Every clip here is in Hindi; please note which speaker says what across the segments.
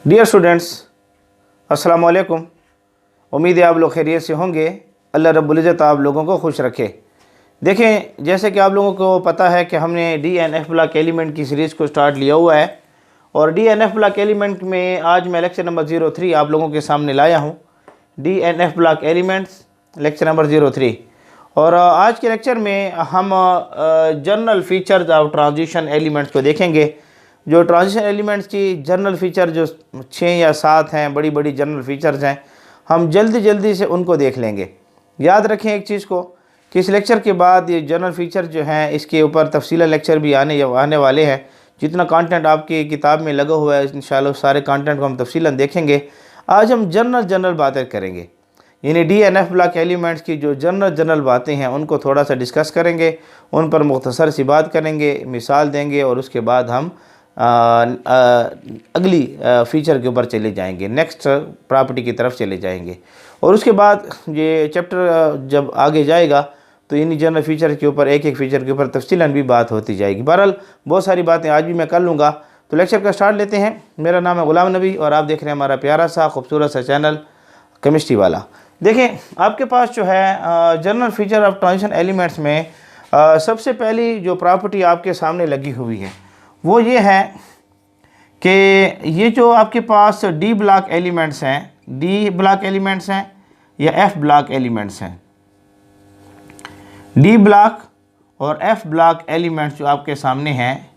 Speaker 1: डियर स्टूडेंट्स, अस्सलाम वालेकुम। उम्मीद है आप लोग खैरियत से होंगे। अल्लाह रब्बुल इज़्ज़त आप लोगों को खुश रखे। देखें, जैसे कि आप लोगों को पता है कि हमने DNF ब्लॉक एलिमेंट की सीरीज़ को स्टार्ट लिया हुआ है और DNF ब्लॉक एलिमेंट में आज मैं लेक्चर नंबर 03 आप लोगों के सामने लाया हूँ। DNF block elements lecture number 03। और आज के लेक्चर में हम general features of transition elements को देखेंगे। जो ट्रांजिशन एलिमेंट्स की जनरल फीचर जो 6 या 7 हैं, बड़ी बड़ी जनरल फीचर्स हैं, हम जल्दी से उनको देख लेंगे। याद रखें एक चीज़ को कि इस लेक्चर के बाद ये जनरल फीचर जो हैं इसके ऊपर तफसीला लेक्चर भी आने वाले हैं। जितना कंटेंट आपकी किताब में लगा हुआ है इंशाल्लाह सारे कंटेंट को हम तफसीलन देखेंगे। आज हम जनरल बातें करेंगे, यानी DNF ब्लॉक एलिमेंट्स की जो जनरल बातें हैं उनको थोड़ा सा डिस्कस करेंगे, उन पर मुख्तसर सी बात करेंगे, मिसाल देंगे और उसके बाद हम अगली फ़ीचर के ऊपर चले जाएंगे, नेक्स्ट प्रॉपर्टी की तरफ चले जाएंगे। और उसके बाद ये चैप्टर जब आगे जाएगा तो इन्हीं जनरल फ़ीचर के ऊपर एक फ़ीचर के ऊपर तफसीलन भी बात होती जाएगी। बहरहाल बहुत सारी बातें आज भी मैं कर लूँगा। तो लेक्चर का स्टार्ट लेते हैं। मेरा नाम है गुलाम नबी और आप देख रहे हैं हमारा प्यारा सा खूबसूरत सा चैनल केमिस्ट्री वाला। देखें, आपके पास जो है general feature of transition elements में सबसे पहली जो प्रॉपर्टी आपके सामने लगी हुई है वो ये है कि ये जो आपके पास D ब्लॉक एलिमेंट्स हैं, D ब्लॉक एलिमेंट्स हैं या F ब्लॉक एलिमेंट्स हैं, D ब्लॉक और F ब्लॉक एलिमेंट्स जो आपके सामने हैं,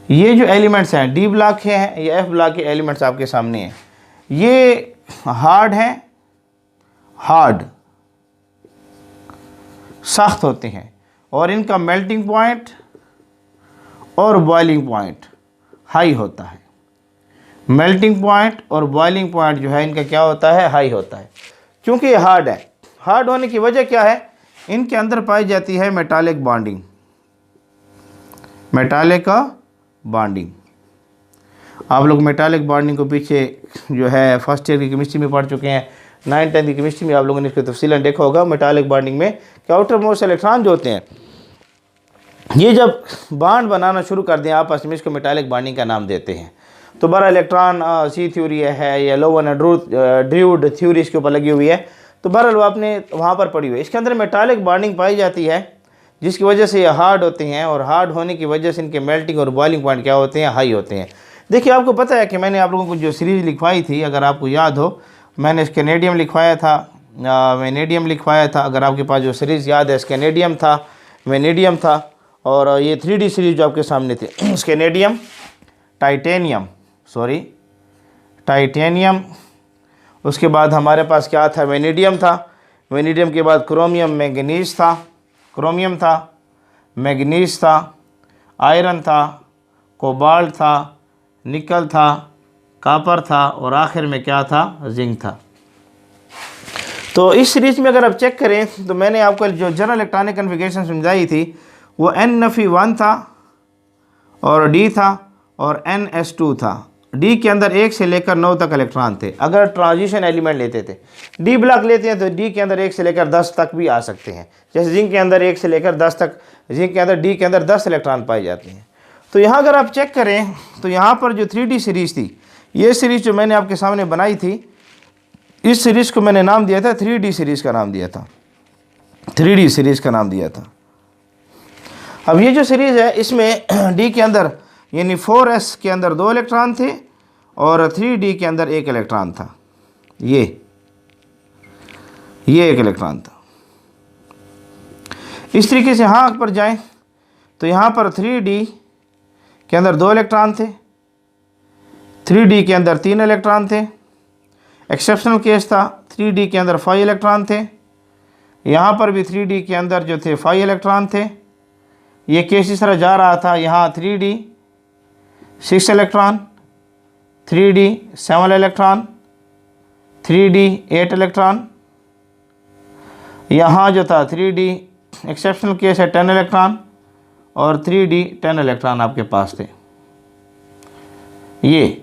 Speaker 1: ये जो एलिमेंट्स हैं D ब्लॉक के हैं या F ब्लॉक के एलिमेंट्स आपके सामने हैं, ये हार्ड हैं, हार्ड सख्त होते हैं और इनका मेल्टिंग पॉइंट और बॉइलिंग पॉइंट हाई होता है। मेल्टिंग पॉइंट और बॉइलिंग पॉइंट जो है इनका क्या होता है, हाई होता है। क्योंकि ये हार्ड है, हार्ड होने की वजह क्या है, इनके अंदर पाई जाती है मेटालिक बॉन्डिंग, मेटालिक बॉन्डिंग। आप लोग मेटालिक बॉन्डिंग को पीछे जो है फर्स्ट ईयर की केमिस्ट्री में पढ़ चुके हैं, 9th 10th की केमिस्ट्री में आप लोगों ने इसको तफसीलन देखा होगा। मेटालिक बॉन्डिंग में कि आउटर मोस्ट इलेक्ट्रॉन जो होते हैं ये जब बॉन्ड बनाना शुरू कर दें आपस में, इसको मेटालिक बॉन्डिंग का नाम देते हैं। तो बड़ा इलेक्ट्रॉन सी थ्योरी है या लोवन ड्रूड थ्योरी इसके ऊपर लगी हुई है, तो बहरहाल वो आपने वहाँ पर पढ़ी हुई है। इसके अंदर मेटालिक बॉन्डिंग पाई जाती है जिसकी वजह से ये हार्ड होते हैं और हार्ड होने की वजह से इनके मेल्टिंग और बॉइलिंग पॉइंट क्या होते हैं, हाई होते हैं। देखिए, आपको पता है कि मैंने आप लोगों को जो सीरीज़ लिखवाई थी, अगर आपको याद हो, मैंने स्कैनेडियम लिखवाया था, वेनेडियम लिखवाया था। अगर आपके पास जो सीरीज़ याद है, स्कैनेडियम था, वेनेडियम था और ये 3D सीरीज़ जो आपके सामने थी, स्कैनेडियम, टाइटेनियम, उसके बाद हमारे पास क्या था, वेनेडियम था। वेनेडियम के बाद क्रोमियम मैंगनीज था, क्रोमियम था, मैंगनीज था, आयरन था, कोबाल्ट था, निकल था, कापर था और आखिर में क्या था, जिंक था। तो इस सीरीज़ में अगर आप चेक करें तो मैंने आपको जो जनरल इलेक्ट्रॉनिक कन्फिगरेशन समझाई थी वो NF1 था और D था और NS2 था। D के अंदर 1 से लेकर 9 तक इलेक्ट्रॉन थे। अगर ट्रांजिशन एलिमेंट लेते थे, D ब्लॉक लेते हैं तो D के अंदर 1 से लेकर 10 तक भी आ सकते हैं। जैसे जिंक के अंदर 1 से लेकर 10 तक, जिंक के अंदर D के अंदर 10 इलेक्ट्रॉन पाए जाते हैं। तो यहाँ अगर आप चेक करें तो यहाँ पर जो 3D सीरीज़ थी, ये सीरीज़ जो मैंने आपके सामने बनाई थी, इस सीरीज़ को मैंने नाम दिया था 3D सीरीज़ का नाम दिया था, 3D सीरीज़ का नाम दिया था। अब ये जो सीरीज़ है इसमें D के अंदर यानी 4s के अंदर 2 इलेक्ट्रॉन थे और 3D के अंदर 1 इलेक्ट्रॉन था। ये 1 इलेक्ट्रॉन था। इस तरीके से यहाँ पर जाएं तो यहाँ पर 3D के अंदर 2 इलेक्ट्रॉन थे, 3D के अंदर 3 इलेक्ट्रॉन थे। एक्सेप्शनल केस था, 3D के अंदर 5 इलेक्ट्रॉन थे। यहाँ पर भी 3D के अंदर जो थे 5 इलेक्ट्रॉन थे। ये केस इस तरह जा रहा था, यहाँ 3D 6 electron, 3D 7 electron, 3D 8 electron. यहाँ जो था 3D एक्सेप्शनल केस है 10 इलेक्ट्रॉन और 3D 10 इलेक्ट्रॉन आपके पास थे। ये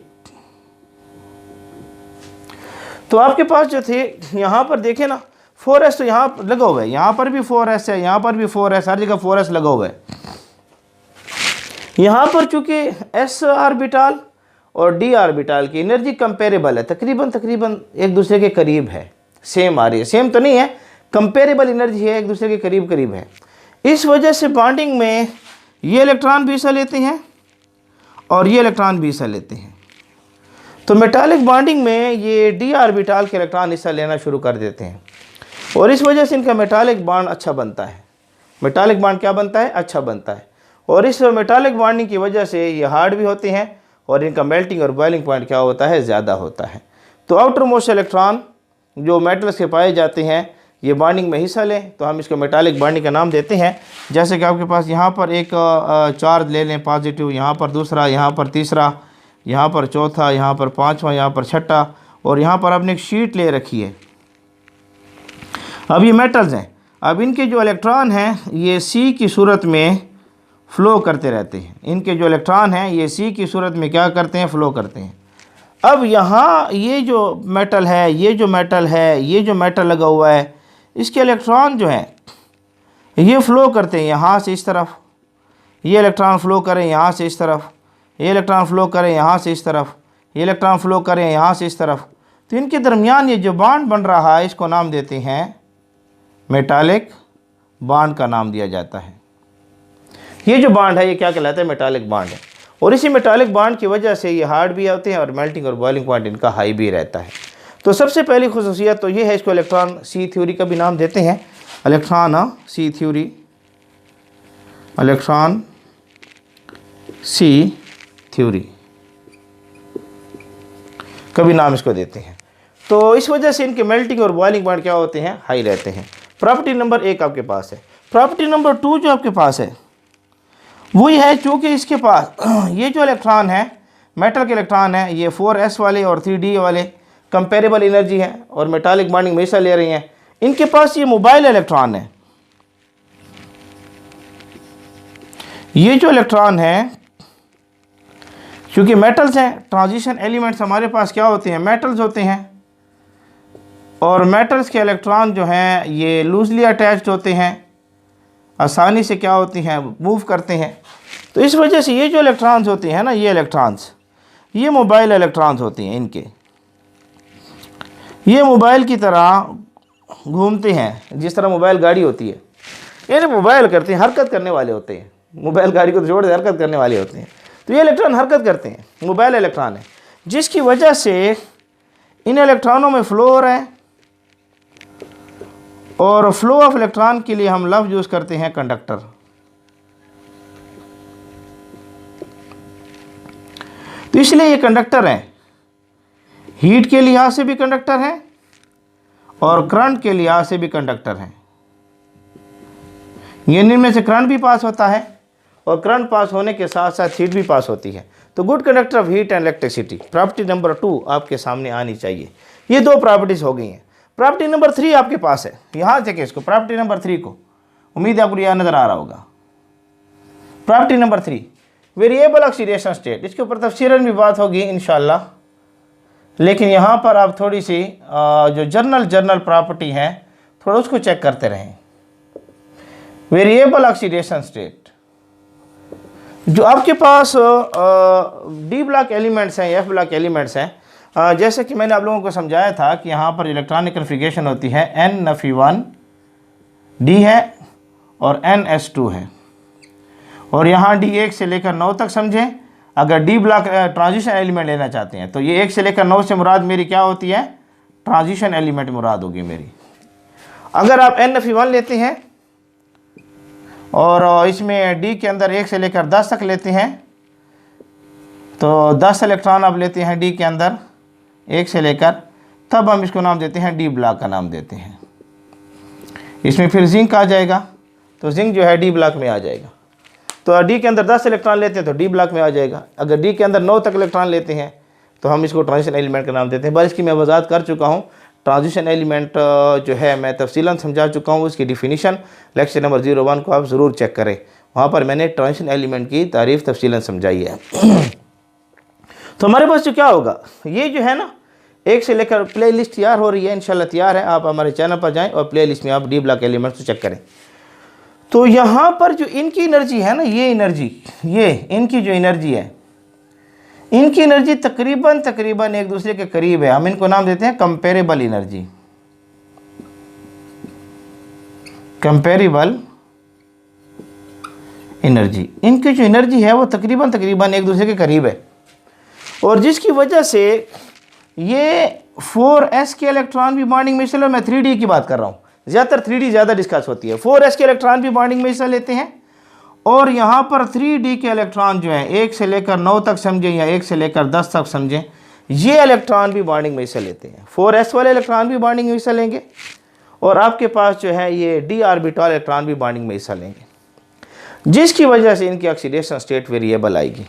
Speaker 1: तो आपके पास जो थे यहाँ पर देखें ना, 4s तो यहाँ लगा हुआ है, यहाँ पर भी 4s है, यहाँ पर भी 4s, हर जगह 4s लगा हुआ है। यहाँ पर चूँकि s ऑर्बिटल और d ऑर्बिटल की एनर्जी कंपेरेबल है, तकरीबन एक दूसरे के करीब है, सेम आ रही है, सेम तो नहीं है, कंपेरेबल एनर्जी है, एक दूसरे के करीब करीब है। इस वजह से बॉन्डिंग में ये इलेक्ट्रॉन भी हिस्सा लेते हैं और ये इलेक्ट्रॉन भी हिस्सा लेते हैं। तो मेटालिक बॉन्डिंग में ये d ऑर्बिटल के इलेक्ट्रॉन हिस्सा लेना शुरू कर देते हैं और इस वजह से इनका मेटालिक बॉन्ड अच्छा बनता है। मेटालिक बॉन्ड क्या बनता है? अच्छा बनता है। और इस मेटालिक बॉन्डिंग की वजह से ये हार्ड भी होते हैं और इनका मेल्टिंग और बॉइलिंग पॉइंट क्या होता है? ज़्यादा होता है। तो आउटर मोस्ट इलेक्ट्रॉन जो मेटल्स के पाए जाते हैं ये बॉन्डिंग में हिस्सा लें तो हम इसको मेटालिक बॉन्डिंग का नाम देते हैं। जैसे कि आपके पास यहाँ पर एक चार्ज ले लें पॉजिटिव, यहाँ पर दूसरा, यहाँ पर तीसरा, यहाँ पर चौथा, यहाँ पर पाँचवा, यहाँ पर छठा, और यहाँ पर आपने एक शीट ले रखी है। अब ये मेटल्स हैं, अब इनके जो इलेक्ट्रॉन हैं ये सी की सूरत में फ़्लो करते रहते हैं। इनके जो इलेक्ट्रॉन हैं ये सी की सूरत में क्या करते हैं? फ़्लो करते हैं। अब यहाँ ये जो मेटल है, ये जो मेटल है, ये जो मेटल लगा हुआ है, इसके इलेक्ट्रॉन जो हैं ये फ़्लो करते हैं यहाँ से इस तरफ, ये इलेक्ट्रॉन फ़्लो करें यहाँ से इस तरफ, ये इलेक्ट्रॉन फ़्लो करें यहाँ से इस तरफ, ये इलेक्ट्रॉन फ़्लो करें यहाँ से इस तरफ। तो इनके दरमियान ये जो बॉन्ड बन रहा है इसको नाम देते हैं मेटालिक बॉन्ड का नाम दिया जाता है। ये जो बॉन्ड है ये क्या कहलाता है? मेटालिक बॉन्ड है। और इसी मेटालिक बॉन्ड की वजह से ये हार्ड भी होते हैं और मेल्टिंग और बॉइलिंग पॉइंट इनका हाई भी रहता है। तो सबसे पहली खुसूसियत तो ये है, इसको इलेक्ट्रॉन सी थ्योरी का भी नाम देते हैं, इलेक्ट्रॉन सी थ्योरी, इलेक्ट्रॉन सी थ्योरी का भी नाम इसको देते हैं। तो इस वजह से इनके मेल्टिंग और बॉइलिंग पॉइंट क्या होते हैं? हाई रहते हैं। प्रॉपर्टी नंबर 1 आपके पास है। प्रॉपर्टी नंबर 2 जो आपके पास है वही है, चूँकि इसके पास ये जो इलेक्ट्रॉन है, मेटल के इलेक्ट्रॉन है, ये 4s वाले और 3d वाले कंपेरेबल एनर्जी है और मेटालिक बॉन्डिंग में हिस्सा ले रही हैं। इनके पास ये मोबाइल इलेक्ट्रॉन है। ये जो इलेक्ट्रॉन है, क्योंकि मेटल्स हैं, ट्रांजिशन एलिमेंट्स हमारे पास क्या होते हैं? मेटल्स होते हैं। और मेटल्स के इलेक्ट्रॉन जो हैं ये लूजली अटैच्ड होते हैं, आसानी से क्या होती हैं? मूव करते हैं। तो इस वजह से ये जो इलेक्ट्रॉन्स होते हैं ना, ये इलेक्ट्रॉन्स, ये मोबाइल इलेक्ट्रॉन्स होती हैं। इनके ये मोबाइल की तरह घूमते हैं, जिस तरह मोबाइल गाड़ी होती है। ये मोबाइल करते हैं, हरकत करने वाले होते हैं। मोबाइल गाड़ी को तो जोड़ दे, हरकत करने वाले होते हैं। तो ये इलेक्ट्रॉन हरकत करते हैं, मोबाइल इलेक्ट्रॉन है, जिसकी वजह से इन इलेक्ट्रॉनों में फ़्लो हो रहा है। और फ्लो ऑफ इलेक्ट्रॉन के लिए हम लफ्ज़ यूज़ करते हैं कंडक्टर। तो इसलिए ये कंडक्टर हैं, हीट के लिहाज से भी कंडक्टर हैं और करंट के लिहाज से भी कंडक्टर हैं। इनमें से करंट भी पास होता है और करंट पास होने के साथ साथ हीट भी पास होती है। तो good conductor of heat and electricity, property number 2 आपके सामने आनी चाहिए। ये 2 प्रॉपर्टीज़ हो गई हैं। प्रॉपर्टी नंबर 3 आपके पास है, यहाँ चेकिए इसको, प्रॉपर्टी नंबर 3 को। उम्मीद है आपको यह नज़र आ रहा होगा। Property number 3 variable oxidation state, इसके ऊपर तफसीरन भी बात होगी इंशाल्लाह, लेकिन यहाँ पर आप थोड़ी सी जो जर्नल प्रॉपर्टी है थोड़ा उसको चेक करते रहें। वेरिएबल ऑक्सीडेशन स्टेट, जो आपके पास डी ब्लॉक एलिमेंट्स हैं, एफ ब्लॉक एलिमेंट्स हैं, जैसे कि मैंने आप लोगों को समझाया था कि यहाँ पर इलेक्ट्रॉनिक कन्फिगरेशन होती है N-Fe1 D है और NS2 है। और यहाँ D 1 से लेकर 9 तक समझें। अगर डी ब्लॉक ट्रांजिशन एलिमेंट लेना चाहते हैं तो ये 1 से लेकर 9 से मुराद मेरी क्या होती है? ट्रांजिशन एलिमेंट मुराद होगी मेरी। अगर आप N-Fe1 लेते हैं और इसमें D के अंदर 1 से लेकर 10 तक लेते हैं तो 10 इलेक्ट्रॉन आप लेते हैं D के अंदर 1 से लेकर, तब हम इसको नाम देते हैं डी ब्लॉक का नाम देते हैं। इसमें फिर जिंक आ जाएगा, तो जिंक जो है डी ब्लॉक में आ जाएगा। तो डी के अंदर 10 इलेक्ट्रॉन लेते हैं तो डी ब्लॉक में आ जाएगा। अगर डी के अंदर 9 तक इलेक्ट्रॉन लेते हैं तो हम इसको ट्रांजिशन एलिमेंट का नाम देते हैं। बस इसकी मैं वजाहत कर चुका हूँ। ट्रांजिशन एलिमेंट जो है मैं तफसीलन समझा चुका हूँ। उसकी डिफिनीशन लेक्चर नंबर 01 को आप ज़रूर चेक करें, वहाँ पर मैंने ट्रांजिशन एलिमेंट की तारीफ़ तफसीलन समझाई है। तो हमारे पास जो क्या होगा, ये जो है ना 1 से लेकर प्ले लिस्ट तैयार हो रही है, इंशाल्लाह तैयार है। आप हमारे चैनल पर जाएं और प्ले लिस्ट में आप डी ब्लॉक एलिमेंट्स को चेक करें। तो यहाँ पर जो इनकी एनर्जी है ना, ये एनर्जी, ये इनकी जो एनर्जी है, इनकी एनर्जी तकरीबन एक दूसरे के करीब है। हम इनको नाम देते हैं कंपेरेबल एनर्जी, कंपेरेबल एनर्जी। इनकी जो एनर्जी है वो तकरीबन एक दूसरे के करीब है, और जिसकी वजह से ये 4s के इलेक्ट्रॉन भी बॉन्डिंग में हिस्सा ले। मैं 3d की बात कर रहा हूँ, ज़्यादातर 3d ज़्यादा डिस्कस होती है। 4s के इलेक्ट्रॉन भी बॉन्डिंग में हिस्सा लेते हैं, और यहाँ पर 3d के इलेक्ट्रॉन जो हैं 1 से लेकर 9 तक समझें या 1 से लेकर 10 तक समझें, ये इलेक्ट्रॉन भी बॉन्डिंग में हिस्सा लेते हैं। 4s वाले इलेक्ट्रॉन भी बॉन्डिंग में हिस्सा लेंगे, और आपके पास जो है ये d ऑर्बिटल इलेक्ट्रॉन भी बॉन्डिंग में हिस्सा लेंगे, जिसकी वजह से इनकी ऑक्सीडेशन स्टेट वेरिएबल आएगी।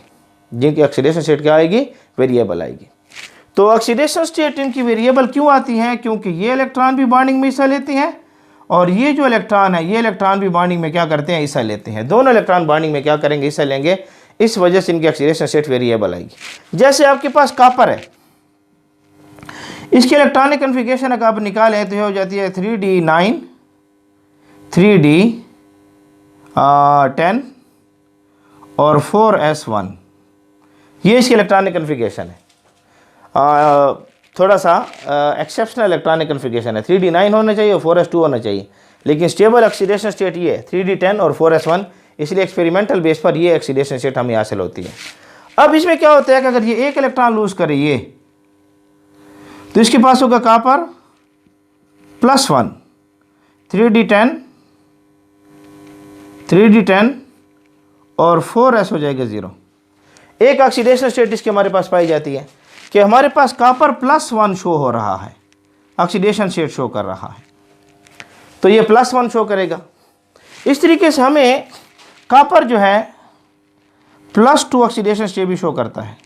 Speaker 1: जिनकी ऑक्सीडेशन स्टेट क्या आएगी? वेरिएबल आएगी। तो ऑक्सीडेशन स्टेट इनकी वेरिएबल क्यों आती हैं? क्योंकि ये इलेक्ट्रॉन भी बॉन्डिंग में हिस्सा लेते हैं, और ये जो इलेक्ट्रॉन है, ये इलेक्ट्रॉन भी बॉन्डिंग में क्या करते हैं? हिस्सा लेते हैं। दोनों इलेक्ट्रॉन बॉन्डिंग में क्या करेंगे? हिस्सा लेंगे। इस वजह से इनकी ऑक्सीडेशन स्टेट वेरिएबल आएगी। जैसे आपके पास कॉपर है, इसकी इलेक्ट्रॉनिक कन्फिगरेशन अगर आप निकालें तो ये हो जाती है 3d9, 3d10 और 4s1। ये इसकी इलेक्ट्रॉनिक कन्फिगरेशन है। थोड़ा सा एक्सेप्शनल इलेक्ट्रॉनिक कन्फिगरेशन है। 3d9 होना चाहिए और 4s2 होना चाहिए, लेकिन स्टेबल ऑक्सीडेशन स्टेट ये है 3d10 और 4s1, इसलिए एक्सपेरिमेंटल बेस पर ये ऑक्सीडेशन स्टेट हमें हासिल होती है। अब इसमें क्या होता है कि अगर ये एक इलेक्ट्रॉन लूज करे ये, तो इसके पास होगा कॉपर +1, 3d10 और 4s हो जाएगा 0। एक ऑक्सीडेशन स्टेट इसकी हमारे पास पाई जाती है कि हमारे पास कॉपर +1 शो हो रहा है, ऑक्सीडेशन स्टेट शो कर रहा है, तो ये +1 शो करेगा। इस तरीके से हमें कॉपर जो है +2 ऑक्सीडेशन स्टेट भी शो करता है।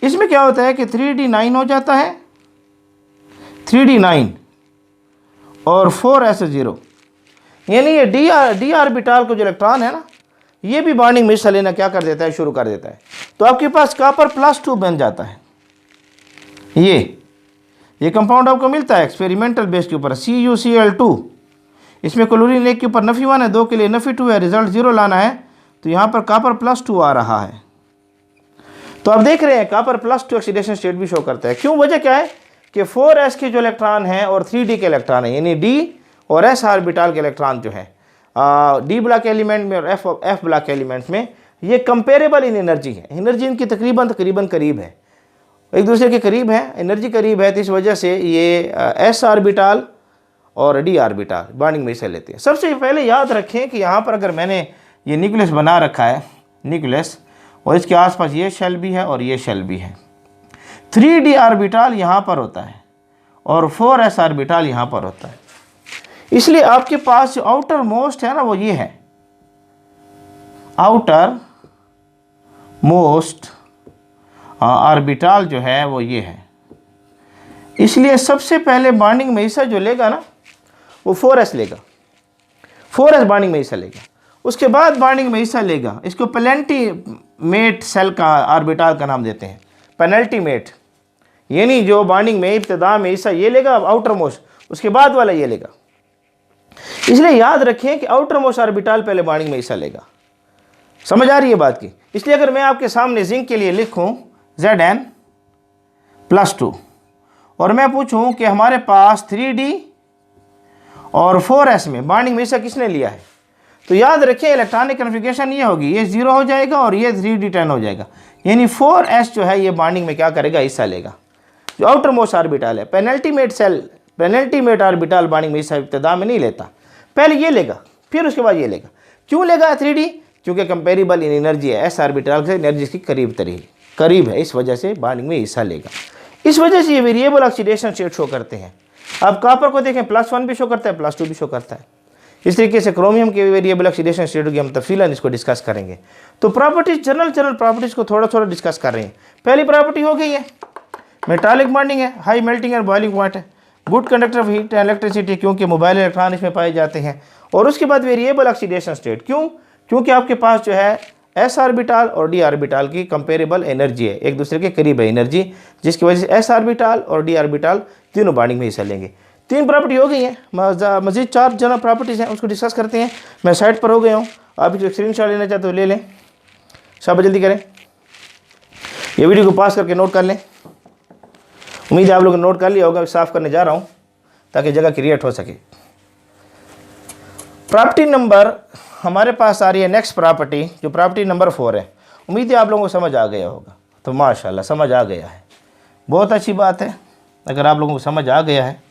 Speaker 1: इसमें क्या होता है कि 3d9 हो जाता है, 3d9 और 4s0, यानी ये डी ऑर्बिटल को जो इलेक्ट्रॉन है ना, ये भी बॉन्डिंग में हिस्सा लेना क्या कर देता है? शुरू कर देता है। तो आपके पास कॉपर +2 बन जाता है। ये कंपाउंड आपको मिलता है एक्सपेरिमेंटल बेस के ऊपर, CuCl2। इसमें क्लोरीन 1 के ऊपर -1 है, 2 के लिए -2 है, रिजल्ट 0 लाना है, तो यहाँ पर कॉपर +2 आ रहा है। तो आप देख रहे हैं कॉपर +2 ऑक्सीडेशन स्टेट भी शो करता है। क्यों? वजह क्या है कि 4s के जो इलेक्ट्रॉन हैं और 3d के इलेक्ट्रॉन है, यानी d और s ऑर्बिटल के इलेक्ट्रॉन जो है d ब्लॉक एलिमेंट में और f ब्लॉक एलिमेंट में, ये कंपेरेबल इन एनर्जी है। एनर्जी इनकी तकरीबन करीब है, एक दूसरे के करीब है, एनर्जी करीब है, तो इस वजह से ये s ऑर्बिटल और d ऑर्बिटल बॉन्डिंग में हिस्सा लेते हैं। सबसे पहले याद रखें कि यहाँ पर अगर मैंने ये न्यूक्लियस बना रखा है, न्यूक्लियस, और इसके आसपास ये शेल भी है और ये शेल भी है, 3d ऑर्बिटल यहाँ पर होता है और 4s ऑर्बिटल यहाँ पर होता है। इसलिए आपके पास जो आउटर मोस्ट है ना, वो ये है, आउटर मोस्ट ऑर्बिटल जो है वो ये है। इसलिए सबसे पहले बॉन्डिंग में हिस्सा जो लेगा ना, वो 4s लेगा, 4s बॉन्डिंग में हिस्सा लेगा। उसके बाद बॉन्डिंग में हिस्सा लेगा, इसको पेनल्टीमेट सेल का ऑर्बिटल का नाम देते हैं, पेनल्टीमेट, यानी जो बॉन्डिंग में इब्तिदा में हिस्सा ये लेगा आउटर मोस्ट, उसके बाद वाला ये लेगा। इसलिए याद रखें कि आउटर मोस्ट ऑर्बिटल पहले बॉन्डिंग में हिस्सा लेगा। समझ आ रही है बात की? इसलिए अगर मैं आपके सामने जिंक के लिए लिखूं Zn+2 और मैं पूछूं कि हमारे पास 3d और 4s में बॉन्डिंग में हिस्सा किसने लिया है, तो याद रखें इलेक्ट्रॉनिक कन्फिगरेशन ये होगी, ये 0 हो जाएगा और ये 3d10 हो जाएगा, यानी 4s जो है ये बॉन्डिंग में क्या करेगा? हिस्सा लेगा। जो आउटर मोस्ट ऑर्बिटल है, penultimate shell, penultimate orbital bonding में हिस्सा इब्तिदा में नहीं लेता, पहले ये लेगा फिर उसके बाद ये लेगा। क्यों लेगा 3d? क्योंकि कंपेरेबल इन एनर्जी है, s ऑर्बिटल से एनर्जी की करीब है, इस वजह से बॉन्डिंग में हिस्सा लेगा। इस वजह से ये वेरिएबल ऑक्सीडेशन स्टेट शो करते हैं। अब कॉपर को देखें, +1 भी शो करता है, +2 भी शो करता है। इस तरीके से क्रोमियम के वेरिएबल ऑक्सीडेशन स्टेट की हम तफसीलन इसको डिस्कस करेंगे। तो प्रॉपर्टीज, जनरल प्रॉपर्टीज को थोड़ा डिस्कस कर रहे हैं। पहली प्रॉपर्टी हो गई है मेटालिक बॉन्डिंग है, high melting and boiling point है, good conductor of heat and electricity, क्योंकि मोबाइल इलेक्ट्रॉन इसमें पाए जाते हैं। और उसके बाद वेरिएबल ऑक्सीडेशन स्टेट, क्यों? क्योंकि आपके पास जो है s ऑर्बिटल और d ऑर्बिटल की कंपेरेबल एनर्जी है, एक दूसरे के करीब है एनर्जी, जिसकी वजह से s ऑर्बिटल और d ऑर्बिटल तीनों बॉन्डिंग में हिस्सा लेंगे। 3 प्रॉपर्टी हो गई हैं, मज़ीद 4 जनरल प्रॉपर्टीज़ हैं, उसको डिस्कस करते हैं। मैं साइड पर हो गया हूँ, आप इसको स्क्रीनशॉट लेना चाहते हो ले लें, सब जल्दी करें, ये वीडियो को पास करके नोट कर लें। उम्मीद है आप लोगों ने नोट कर लिया होगा, साफ़ करने जा रहा हूँ ताकि जगह क्रिएट हो सके। प्रॉपर्टी नंबर हमारे पास आ रही है नेक्स्ट प्रॉपर्टी, जो प्रॉपर्टी नंबर 4 है। उम्मीद है आप लोगों को समझ आ गया होगा, तो माशाल्लाह समझ आ गया है, बहुत अच्छी बात है। अगर आप लोगों को समझ आ गया है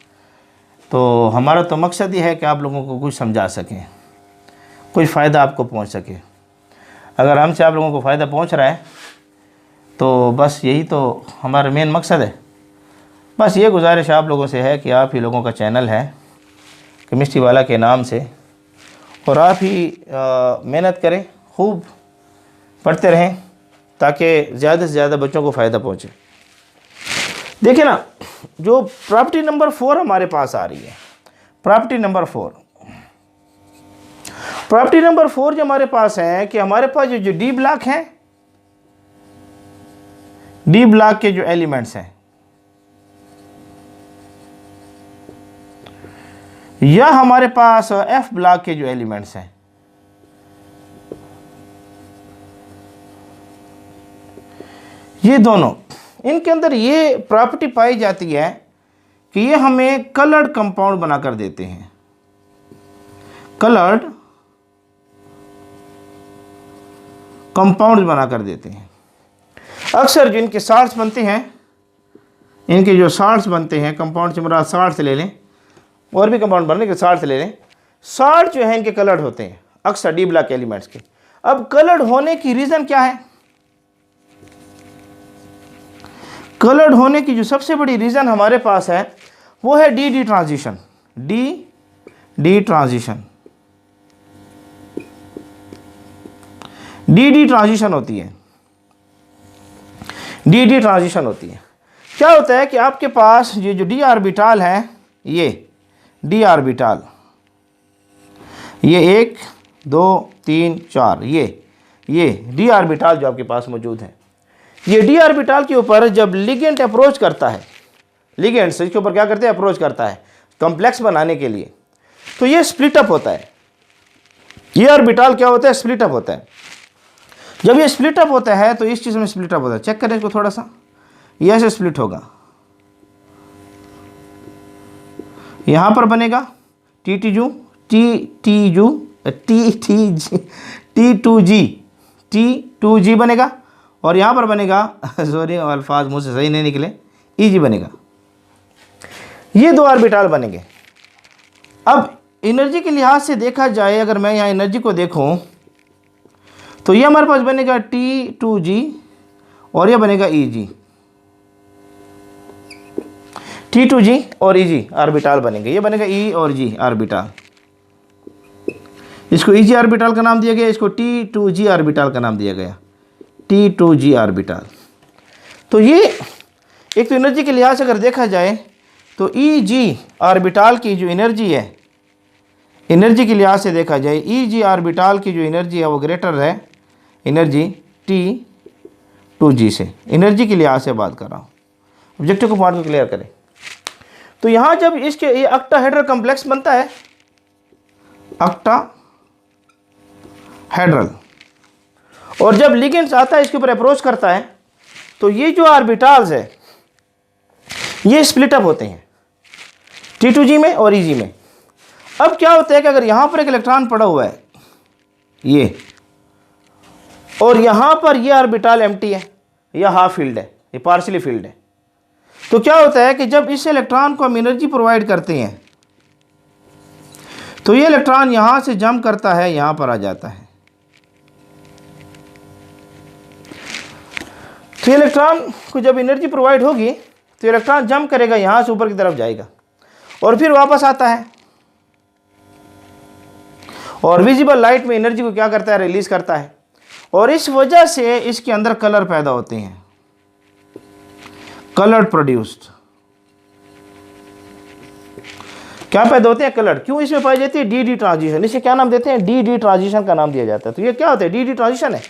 Speaker 1: तो हमारा तो मकसद ही है कि आप लोगों को कुछ समझा सकें, कुछ फ़ायदा आपको पहुंच सके। अगर हमसे आप लोगों को फ़ायदा पहुंच रहा है तो बस यही तो हमारा मेन मकसद है। बस ये गुजारिश आप लोगों से है कि आप ही लोगों का चैनल है केमिस्ट्री वाला के नाम से, और आप ही मेहनत करें, खूब पढ़ते रहें ताकि ज़्यादा से ज़्यादा बच्चों को फ़ायदा पहुँचे। देखिए ना, जो प्रॉपर्टी नंबर 4 हमारे पास आ रही है, प्रॉपर्टी नंबर 4, प्रॉपर्टी नंबर 4 जो हमारे पास है कि हमारे पास जो डी ब्लॉक हैं, डी ब्लॉक के जो एलिमेंट्स हैं या हमारे पास एफ ब्लॉक के जो एलिमेंट्स हैं, ये दोनों, इनके अंदर ये प्रॉपर्टी पाई जाती है कि ये हमें कलर्ड कंपाउंड बनाकर देते हैं, कलर्ड कंपाउंड बनाकर देते हैं। अक्सर जो इनके साल्ट्स बनते हैं, इनके जो साल्ट्स बनते हैं, कंपाउंड से मुराद साल्ट से ले लें, और भी कंपाउंड बनने के साल्ट से ले लें, साल्ट जो है इनके कलर्ड होते हैं अक्सर डी ब्लॉक एलिमेंट्स के। अब कलर्ड होने की रीज़न क्या है? कलर्ड होने की जो सबसे बड़ी रीज़न हमारे पास है वो है D transition, D transition, D transition होती है, डी ट्रांजिशन होती है। क्या होता है कि आपके पास ये जो डी ऑर्बिटल है, ये डी ऑर्बिटल, ये 1 2 3 4, ये डी ऑर्बिटल जो आपके पास मौजूद है, ये डी ऑर्बिटल के ऊपर जब लिगेंड अप्रोच करता है, लिगेंड से इसके ऊपर क्या करते हैं, अप्रोच करता है कॉम्प्लेक्स बनाने के लिए, तो ये स्प्लिट अप होता है। ये ऑर्बिटल क्या होता है, स्प्लिट अप होता है। जब ये स्प्लिट अप होता है तो इस चीज़ में स्प्लिट अप होता है, चेक करें इसको थोड़ा सा, ये ऐसे स्प्लिट होगा, यहाँ पर बनेगा टी टी जू T2G बनेगा, और यहाँ पर बनेगा सॉरी अल्फाज मुझसे सही नहीं निकले, EG बनेगा। ये 2 ऑर्बिटल बनेंगे। अब एनर्जी के लिहाज से देखा जाए, अगर मैं यहाँ एनर्जी को देखूँ तो ये हमारे पास बनेगा T2G और ये बनेगा EG, T2G और EG ऑर्बिटल बनेंगे, ये बनेगा E और G ऑर्बिटल। इसको EG ऑर्बिटल का नाम दिया गया, इसको T2G ऑर्बिटल का नाम दिया गया, T2G ऑर्बिटल। तो ये एक तो एनर्जी के लिहाज से अगर देखा जाए तो EG ऑर्बिटल की जो एनर्जी है, एनर्जी के लिहाज से देखा जाए EG ऑर्बिटल की जो एनर्जी है वो ग्रेटर है एनर्जी T2G से। एनर्जी के लिहाज से बात कर रहा हूँ, ऑब्जेक्टिव को पॉइंट को क्लियर करें। तो यहाँ जब इसके ये ऑक्टाहेड्रल कॉम्प्लेक्स बनता है, ऑक्टाहेड्रल, और जब लिगेंड्स आता है इसके ऊपर अप्रोच करता है तो ये जो ऑर्बिटल्स है ये स्प्लिट अप होते हैं T2G में और EG में। अब क्या होता है कि अगर यहाँ पर एक इलेक्ट्रॉन पड़ा हुआ है ये, और यहाँ पर ये ऑर्बिटल एम्प्टी है, या हाफ फील्ड है, ये पार्शियली फील्ड है, तो क्या होता है कि जब इस इलेक्ट्रॉन को हम एनर्जी प्रोवाइड करते हैं तो ये इलेक्ट्रॉन यहाँ से जंप करता है, यहाँ पर आ जाता है। तो इलेक्ट्रॉन को जब एनर्जी प्रोवाइड होगी तो इलेक्ट्रॉन जंप करेगा, यहाँ से ऊपर की तरफ जाएगा और फिर वापस आता है, और विजिबल लाइट में एनर्जी को क्या करता है, रिलीज करता है, और इस वजह से इसके अंदर कलर पैदा होते हैं, कलर प्रोड्यूस्ड। क्या पैदा होते हैं, कलर। क्यों इसमें पाई जाती है, डी ट्रांजिशन। इसे क्या नाम देते हैं, डी ट्रांजिशन का नाम दिया जाता है। तो ये क्या होता है, डी ट्रांजिशन है,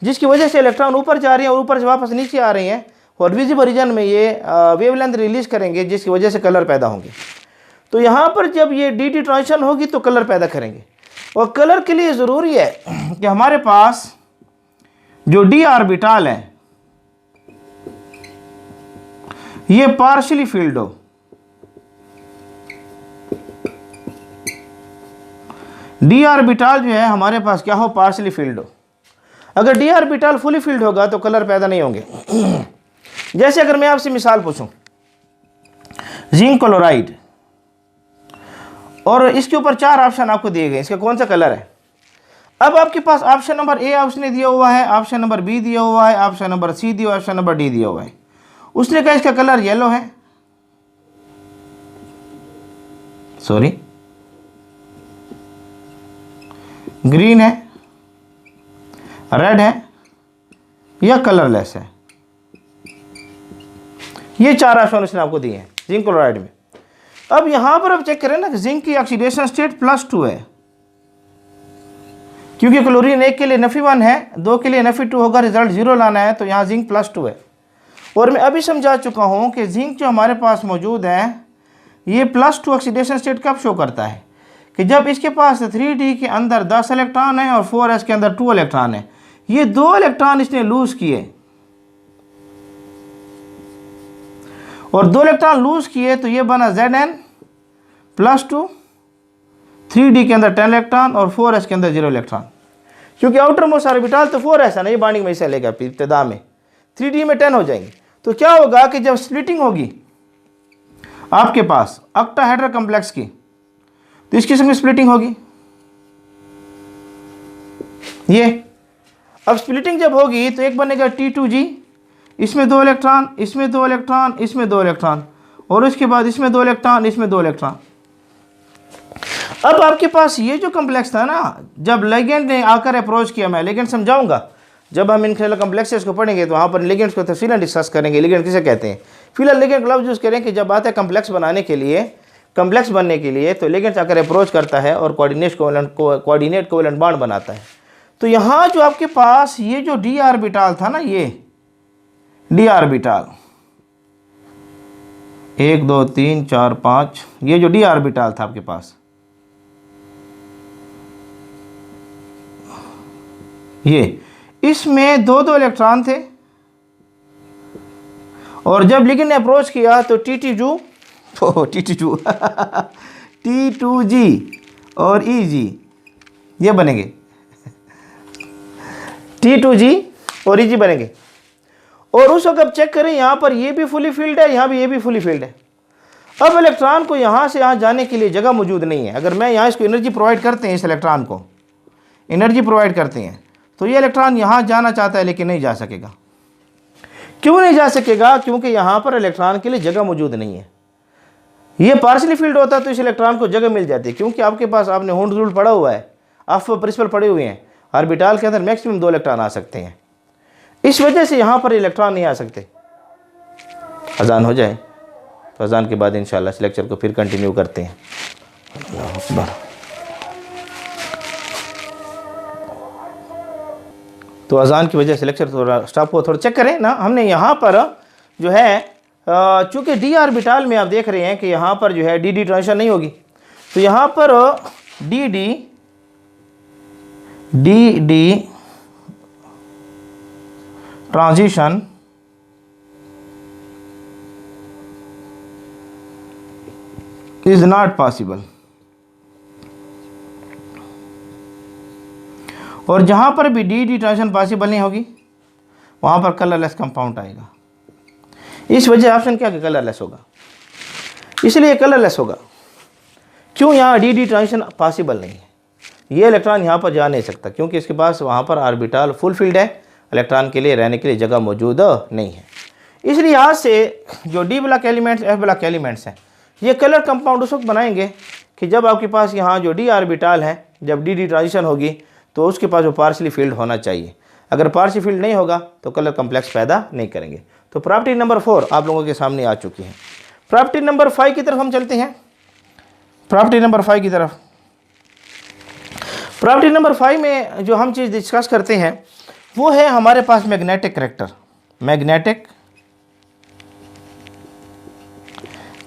Speaker 1: जिसकी वजह से इलेक्ट्रॉन ऊपर जा रहे हैं और ऊपर से वापस नीचे आ रहे हैं, और विजिबल रीजन में ये वेवलेंथ रिलीज करेंगे, जिसकी वजह से कलर पैदा होंगे। तो यहाँ पर जब ये डी डी ट्रांजिशन होगी तो कलर पैदा करेंगे, और कलर के लिए ज़रूरी है कि हमारे पास जो डी ऑर्बिटल है ये पार्शियली फील्ड हो। डी ऑर्बिटल जो है हमारे पास क्या हो, पार्शियली फील्ड हो। अगर डी ऑर्बिटल फुली फील्ड होगा तो कलर पैदा नहीं होंगे। जैसे अगर मैं आपसे मिसाल पूछूं, जिंक क्लोराइड, और इसके ऊपर 4 ऑप्शन आपको दिए गए, इसका कौन सा कलर है। अब आपके पास ऑप्शन नंबर ए उसने दिया हुआ है, ऑप्शन नंबर बी दिया हुआ है, ऑप्शन नंबर सी दिया, ऑप्शन नंबर डी दिया हुआ है। उसने कहा इसका कलर येलो है, सॉरी ग्रीन है, रेड है या कलरलेस है। ये 4 ऑप्शन उसने आपको दिए हैं जिंक क्लोराइड में। अब यहां पर आप चेक करें ना कि जिंक की ऑक्सीडेशन स्टेट +2 है, क्योंकि क्लोरीन 1 के लिए Fe1 है, 2 के लिए Fe2 होगा, रिजल्ट 0 लाना है, तो यहाँ जिंक +2 है। और मैं अभी समझा चुका हूँ कि जिंक जो हमारे पास मौजूद है ये +2 ऑक्सीडेशन स्टेट कब शो करता है, कि जब इसके पास 3D के अंदर 10 इलेक्ट्रॉन है और 4s के अंदर 2 इलेक्ट्रॉन है। ये 2 इलेक्ट्रॉन इसने लूज किए, और 2 इलेक्ट्रॉन लूज किए तो ये बना Zn+2, 3D के अंदर 10 इलेक्ट्रॉन और 4s के अंदर 0 इलेक्ट्रॉन। क्योंकि आउटर मोस्ट ऑर्बिटल तो 4s है ना, ये बॉन्डिंग में से लेगा इब्तिदा में, 3D में 10 हो जाएंगे। तो क्या होगा कि जब स्प्लिटिंग होगी आपके पास ऑक्टाहेड्रल कॉम्प्लेक्स की, तो इस किस्म की स्प्लिटिंग होगी ये। अब स्प्लिटिंग जब होगी तो एक बनेगा T2G, इसमें 2 इलेक्ट्रॉन, इसमें 2 इलेक्ट्रॉन, इसमें 2 इलेक्ट्रॉन, और उसके बाद इसमें 2 इलेक्ट्रॉन, इसमें 2 इलेक्ट्रॉन। अब आपके पास ये जो कॉम्प्लेक्स था ना, जब लिगेंड ने आकर अप्रोच किया, मैं लिगेंड समझाऊंगा जब हम इन कॉम्प्लेक्सेस को पढ़ेंगे, तो वहाँ पर लिगेंड्स को तफसीलन डिस्कस करेंगे। लिगेंड किसे कहते हैं, फिलहाल लिगेंड लफ्ज़ यूज़ करें कि जब आता है कॉम्प्लेक्स बनाने के लिए, कॉम्प्लेक्स बनने के लिए, तो लिगेंड्स आकर अप्रोच करता है और कोऑर्डिनेट कोवेलेंट बॉन्ड बनाता है। तो यहाँ जो आपके पास ये जो डी ऑर्बिटल था ना, ये डी ऑर्बिटल 1 2 3 4 5, ये जो डी ऑर्बिटल था आपके पास, ये इसमें 2 इलेक्ट्रॉन थे, और जब लिगेंड ने अप्रोच किया तो T2G और EG ये बनेंगे, T2G और EG बनेंगे। और उस वक्त अब चेक करें, यहाँ पर ये भी फुली फील्ड है, यहाँ भी ये भी फुली फील्ड है। अब इलेक्ट्रॉन को यहाँ से यहाँ जाने के लिए जगह मौजूद नहीं है। अगर मैं यहाँ इसको एनर्जी प्रोवाइड करते हैं, इस इलेक्ट्रॉन को एनर्जी प्रोवाइड करते हैं, तो ये इलेक्ट्रॉन यहाँ जाना चाहता है लेकिन नहीं जा सकेगा। क्यों नहीं जा सकेगा, क्योंकि यहाँ पर इलेक्ट्रॉन के लिए जगह मौजूद नहीं है। ये पार्शियली फील्ड होता तो इस इलेक्ट्रॉन को जगह मिल जाती, क्योंकि आपके पास आपने हुंड रूल पढ़ा हुआ है, आप प्रिंसिपल पढ़े हुए हैं, ऑर्बिटल के अंदर मैक्सिमम 2 इलेक्ट्रॉन आ सकते हैं। इस वजह से यहाँ पर इलेक्ट्रॉन नहीं आ सकते। अजान हो जाए तो अजान के बाद इंशाल्लाह इस लेक्चर को फिर कंटिन्यू करते हैं। अल्लाह अकबर। तो अजान की वजह से लेक्चर थोड़ा स्टॉप हो, थोड़ा चेक करें ना। हमने यहाँ पर जो है चूँकि डी ऑर्बिटल में आप देख रहे हैं कि यहाँ पर जो है डी डी ट्रांजिशन नहीं होगी, तो यहाँ पर D D transition is not possible. और जहाँ पर भी डी डी ट्रांजिशन पॉसिबल नहीं होगी वहाँ पर कलरलेस कंपाउंड आएगा। इस वजह ऑप्शन क्या कलरलेस होगा, इसलिए कलरलेस होगा। क्यों, यहाँ डी डी ट्रांजिशन पॉसिबल नहीं है, ये इलेक्ट्रॉन यहाँ पर जा नहीं सकता, क्योंकि इसके पास वहाँ पर ऑर्बिटल फुल फील्ड है, इलेक्ट्रॉन के लिए रहने के लिए जगह मौजूद नहीं है। इसलिए यहाँ से जो D block elements, F block elements हैं, ये कलर कंपाउंड उस वक्त बनाएंगे कि जब आपके पास यहाँ जो डी ऑर्बिटल है, जब डी डी ट्रांजिशन होगी तो उसके पास वो पार्शियली फील्ड होना चाहिए। अगर पार्शियल फील्ड नहीं होगा तो कलर कम्प्लेक्स पैदा नहीं करेंगे। तो प्रॉपर्टी नंबर 4 आप लोगों के सामने आ चुकी है। प्रॉपर्टी नंबर 5 की तरफ हम चलते हैं। प्रॉपर्टी नंबर 5 की तरफ, प्रॉपर्टी नंबर 5 में जो हम चीज़ डिस्कस करते हैं वो है हमारे पास magnetic character. Magnetic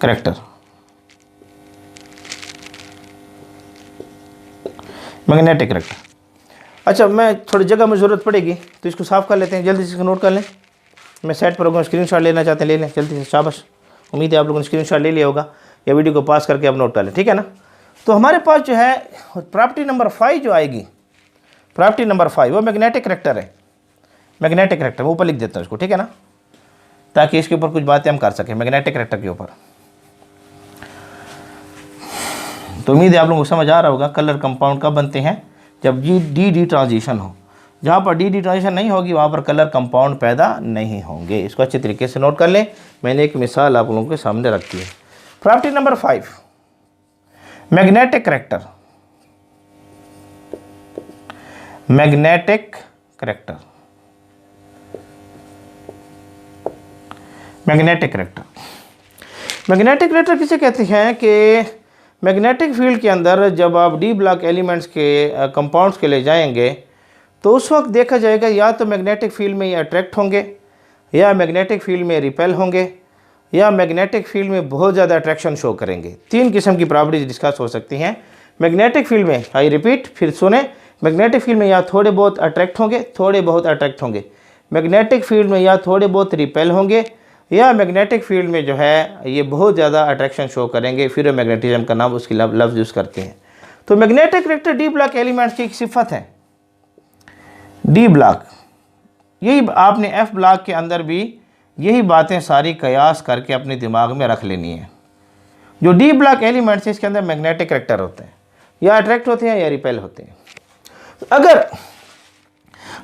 Speaker 1: character magnetic character. अच्छा, मैं थोड़ी जगह में ज़रूरत पड़ेगी तो इसको साफ़ कर लेते हैं, जल्दी से इसको नोट कर लें। मैं सेट पर होगा, स्क्रीनशॉट लेना चाहते हैं ले लें जल्दी से, शाबाश। उम्मीद है आप लोगों ने स्क्रीनशॉट ले लिया होगा, या वीडियो को पास करके आप नोट कर लें, ठीक है ना। तो हमारे पास जो है प्रॉपर्टी नंबर 5 जो आएगी, प्रॉपर्टी नंबर 5 वो मैग्नेटिक करेक्टर है। मैग्नेटिक करेक्टर मैं ऊपर लिख देता हूँ इसको, ठीक है ना, ताकि इसके ऊपर कुछ बातें हम कर सकें मैग्नेटिक करेक्टर के ऊपर। तो उम्मीद है आप लोगों को समझ आ रहा होगा। कलर कंपाउंड कब बनते हैं, जब डी ट्रांजिशन हो। जहाँ पर डी ट्रांजिशन नहीं होगी वहाँ पर कलर कंपाउंड पैदा नहीं होंगे। इसको अच्छे तरीके से नोट कर लें। मैंने एक मिसाल आप लोगों के सामने रखी है। Property number 5 magnetic character. Magnetic character, magnetic character, magnetic character किसे कहते हैं कि मैग्नेटिक फील्ड के अंदर जब आप डी ब्लॉक एलिमेंट्स के कंपाउंड्स के लिए जाएंगे तो उस वक्त देखा जाएगा या तो मैग्नेटिक फील्ड में ये अट्रैक्ट होंगे, या मैग्नेटिक फील्ड में रिपेल होंगे, या मैग्नेटिक फील्ड में बहुत ज़्यादा अट्रैक्शन शो करेंगे। 3 किस्म की प्रॉपर्टीज डिस्कस हो सकती हैं मैग्नेटिक फील्ड में। आई रिपीट, फिर सुने, मैग्नेटिक फील्ड में या थोड़े बहुत अट्रैक्ट होंगे, थोड़े बहुत अट्रैक्ट होंगे। मैग्नेटिक फील्ड में या थोड़े बहुत रिपेल होंगे, या मैग्नेटिक फील्ड में जो है ये बहुत ज़्यादा अट्रैक्शन शो करेंगे। फिर मैग्नेटिज्म का नाम उसकी लफ्ज़ यूज़ करते हैं। तो magnetic character D block elements की एक सिफत है। डी ब्लॉक, यही आपने एफ ब्लॉक के अंदर भी यही बातें सारी कयास करके अपने दिमाग में रख लेनी है। जो डी ब्लॉक एलिमेंट्स है इसके अंदर मैग्नेटिक करेक्टर होते हैं, या अट्रैक्ट होते हैं या रिपेल होते हैं। अगर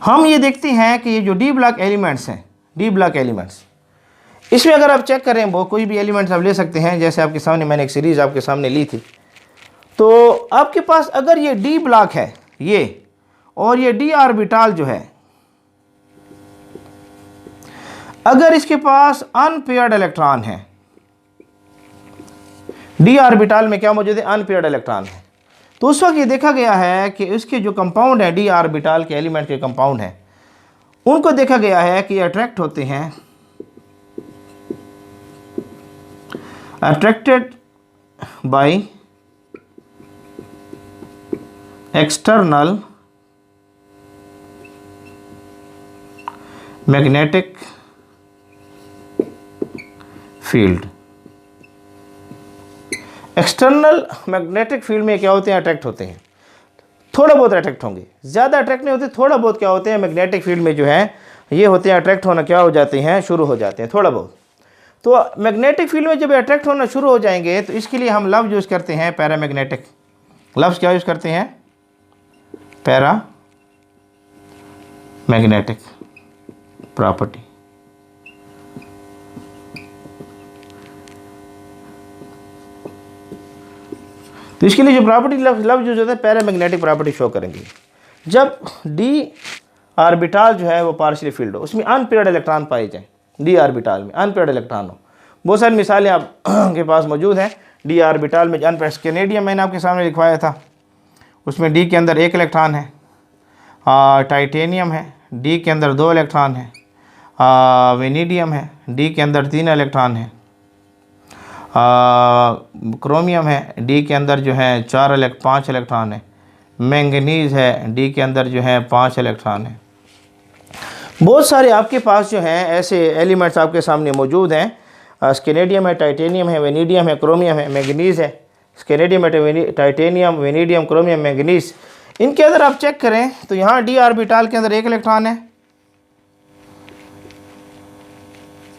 Speaker 1: हम ये देखते हैं कि ये जो डी ब्लॉक एलिमेंट्स हैं, डी ब्लॉक एलिमेंट्स, इसमें अगर आप चेक करें वो कोई भी एलिमेंट्स आप ले सकते हैं। जैसे आपके सामने मैंने एक सीरीज़ आपके सामने ली थी, तो आपके पास अगर ये डी ब्लॉक है ये, और ये डी ऑर्बिटल जो है, अगर इसके पास अनपेयर्ड इलेक्ट्रॉन है, डी ऑर्बिटल में क्या मौजूद है, अनपेयर्ड इलेक्ट्रॉन है, तो उस वक्त ये देखा गया है कि इसके जो कंपाउंड है, डी ऑर्बिटल के एलिमेंट के कंपाउंड हैं, उनको देखा गया है कि अट्रैक्ट होते हैं, attracted by external magnetic field। External magnetic field में क्या होते हैं, अट्रैक्ट होते हैं, थोड़ा बहुत अट्रैक्ट होंगे, ज़्यादा अट्रैक्ट नहीं होते, थोड़ा बहुत क्या होते हैं मैग्नेटिक फील्ड में जो है ये होते हैं अट्रैक्ट होना क्या हो जाते हैं, शुरू हो जाते हैं थोड़ा बहुत। तो मैग्नेटिक फील्ड में जब अट्रैक्ट होना शुरू हो जाएंगे तो इसके लिए हम लफ्ज़ यूज़ करते हैं पैरामैग्नेटिक। लफ्ज़ क्या यूज़ करते हैं, पैरा मैग्नेटिक प्रॉपर्टी। तो इसके लिए जो प्रॉपर्टी लफ्ज़ यूज होता है पैरामैग्नेटिक प्रॉपर्टी शो करेंगे। जब डी ऑर्बिटल जो है वो पार्शियली फील्ड हो, उसमें अनपेयर्ड इलेक्ट्रॉन पाए जाएं, डी ऑर्बिटल में अनपेयर्ड इलेक्ट्रॉन हो। बहुत सारी मिसालें आपके पास मौजूद हैं डी ऑर्बिटल में। अनपेयर्ड कैनेडियम मैंने आपके सामने लिखवाया था, उसमें डी के अंदर 1 इलेक्ट्रॉन है। टाइटेनियम है, डी के अंदर 2 इलेक्ट्रॉन है। वेनेडियम है, डी के अंदर 3 इलेक्ट्रॉन है। क्रोमियम है, डी के अंदर जो है 5 इलेक्ट्रॉन है। मैंगनीज़ है, डी के अंदर जो है 5 इलेक्ट्रॉन है। बहुत सारे आपके पास जो हैं ऐसे एलिमेंट्स आपके सामने मौजूद हैं। स्केनेडियम है, टाइटेनियम है, वेनेडियम है, क्रोमियम है, मैंगनीज़ है। स्केनेडियम है, टाइटेनियम, वेनेडियम, क्रोमियम, मैंगनीज़, इनके अंदर आप चेक करें तो यहाँ डी ऑर्बिटल के अंदर 1 इलेक्ट्रॉन है।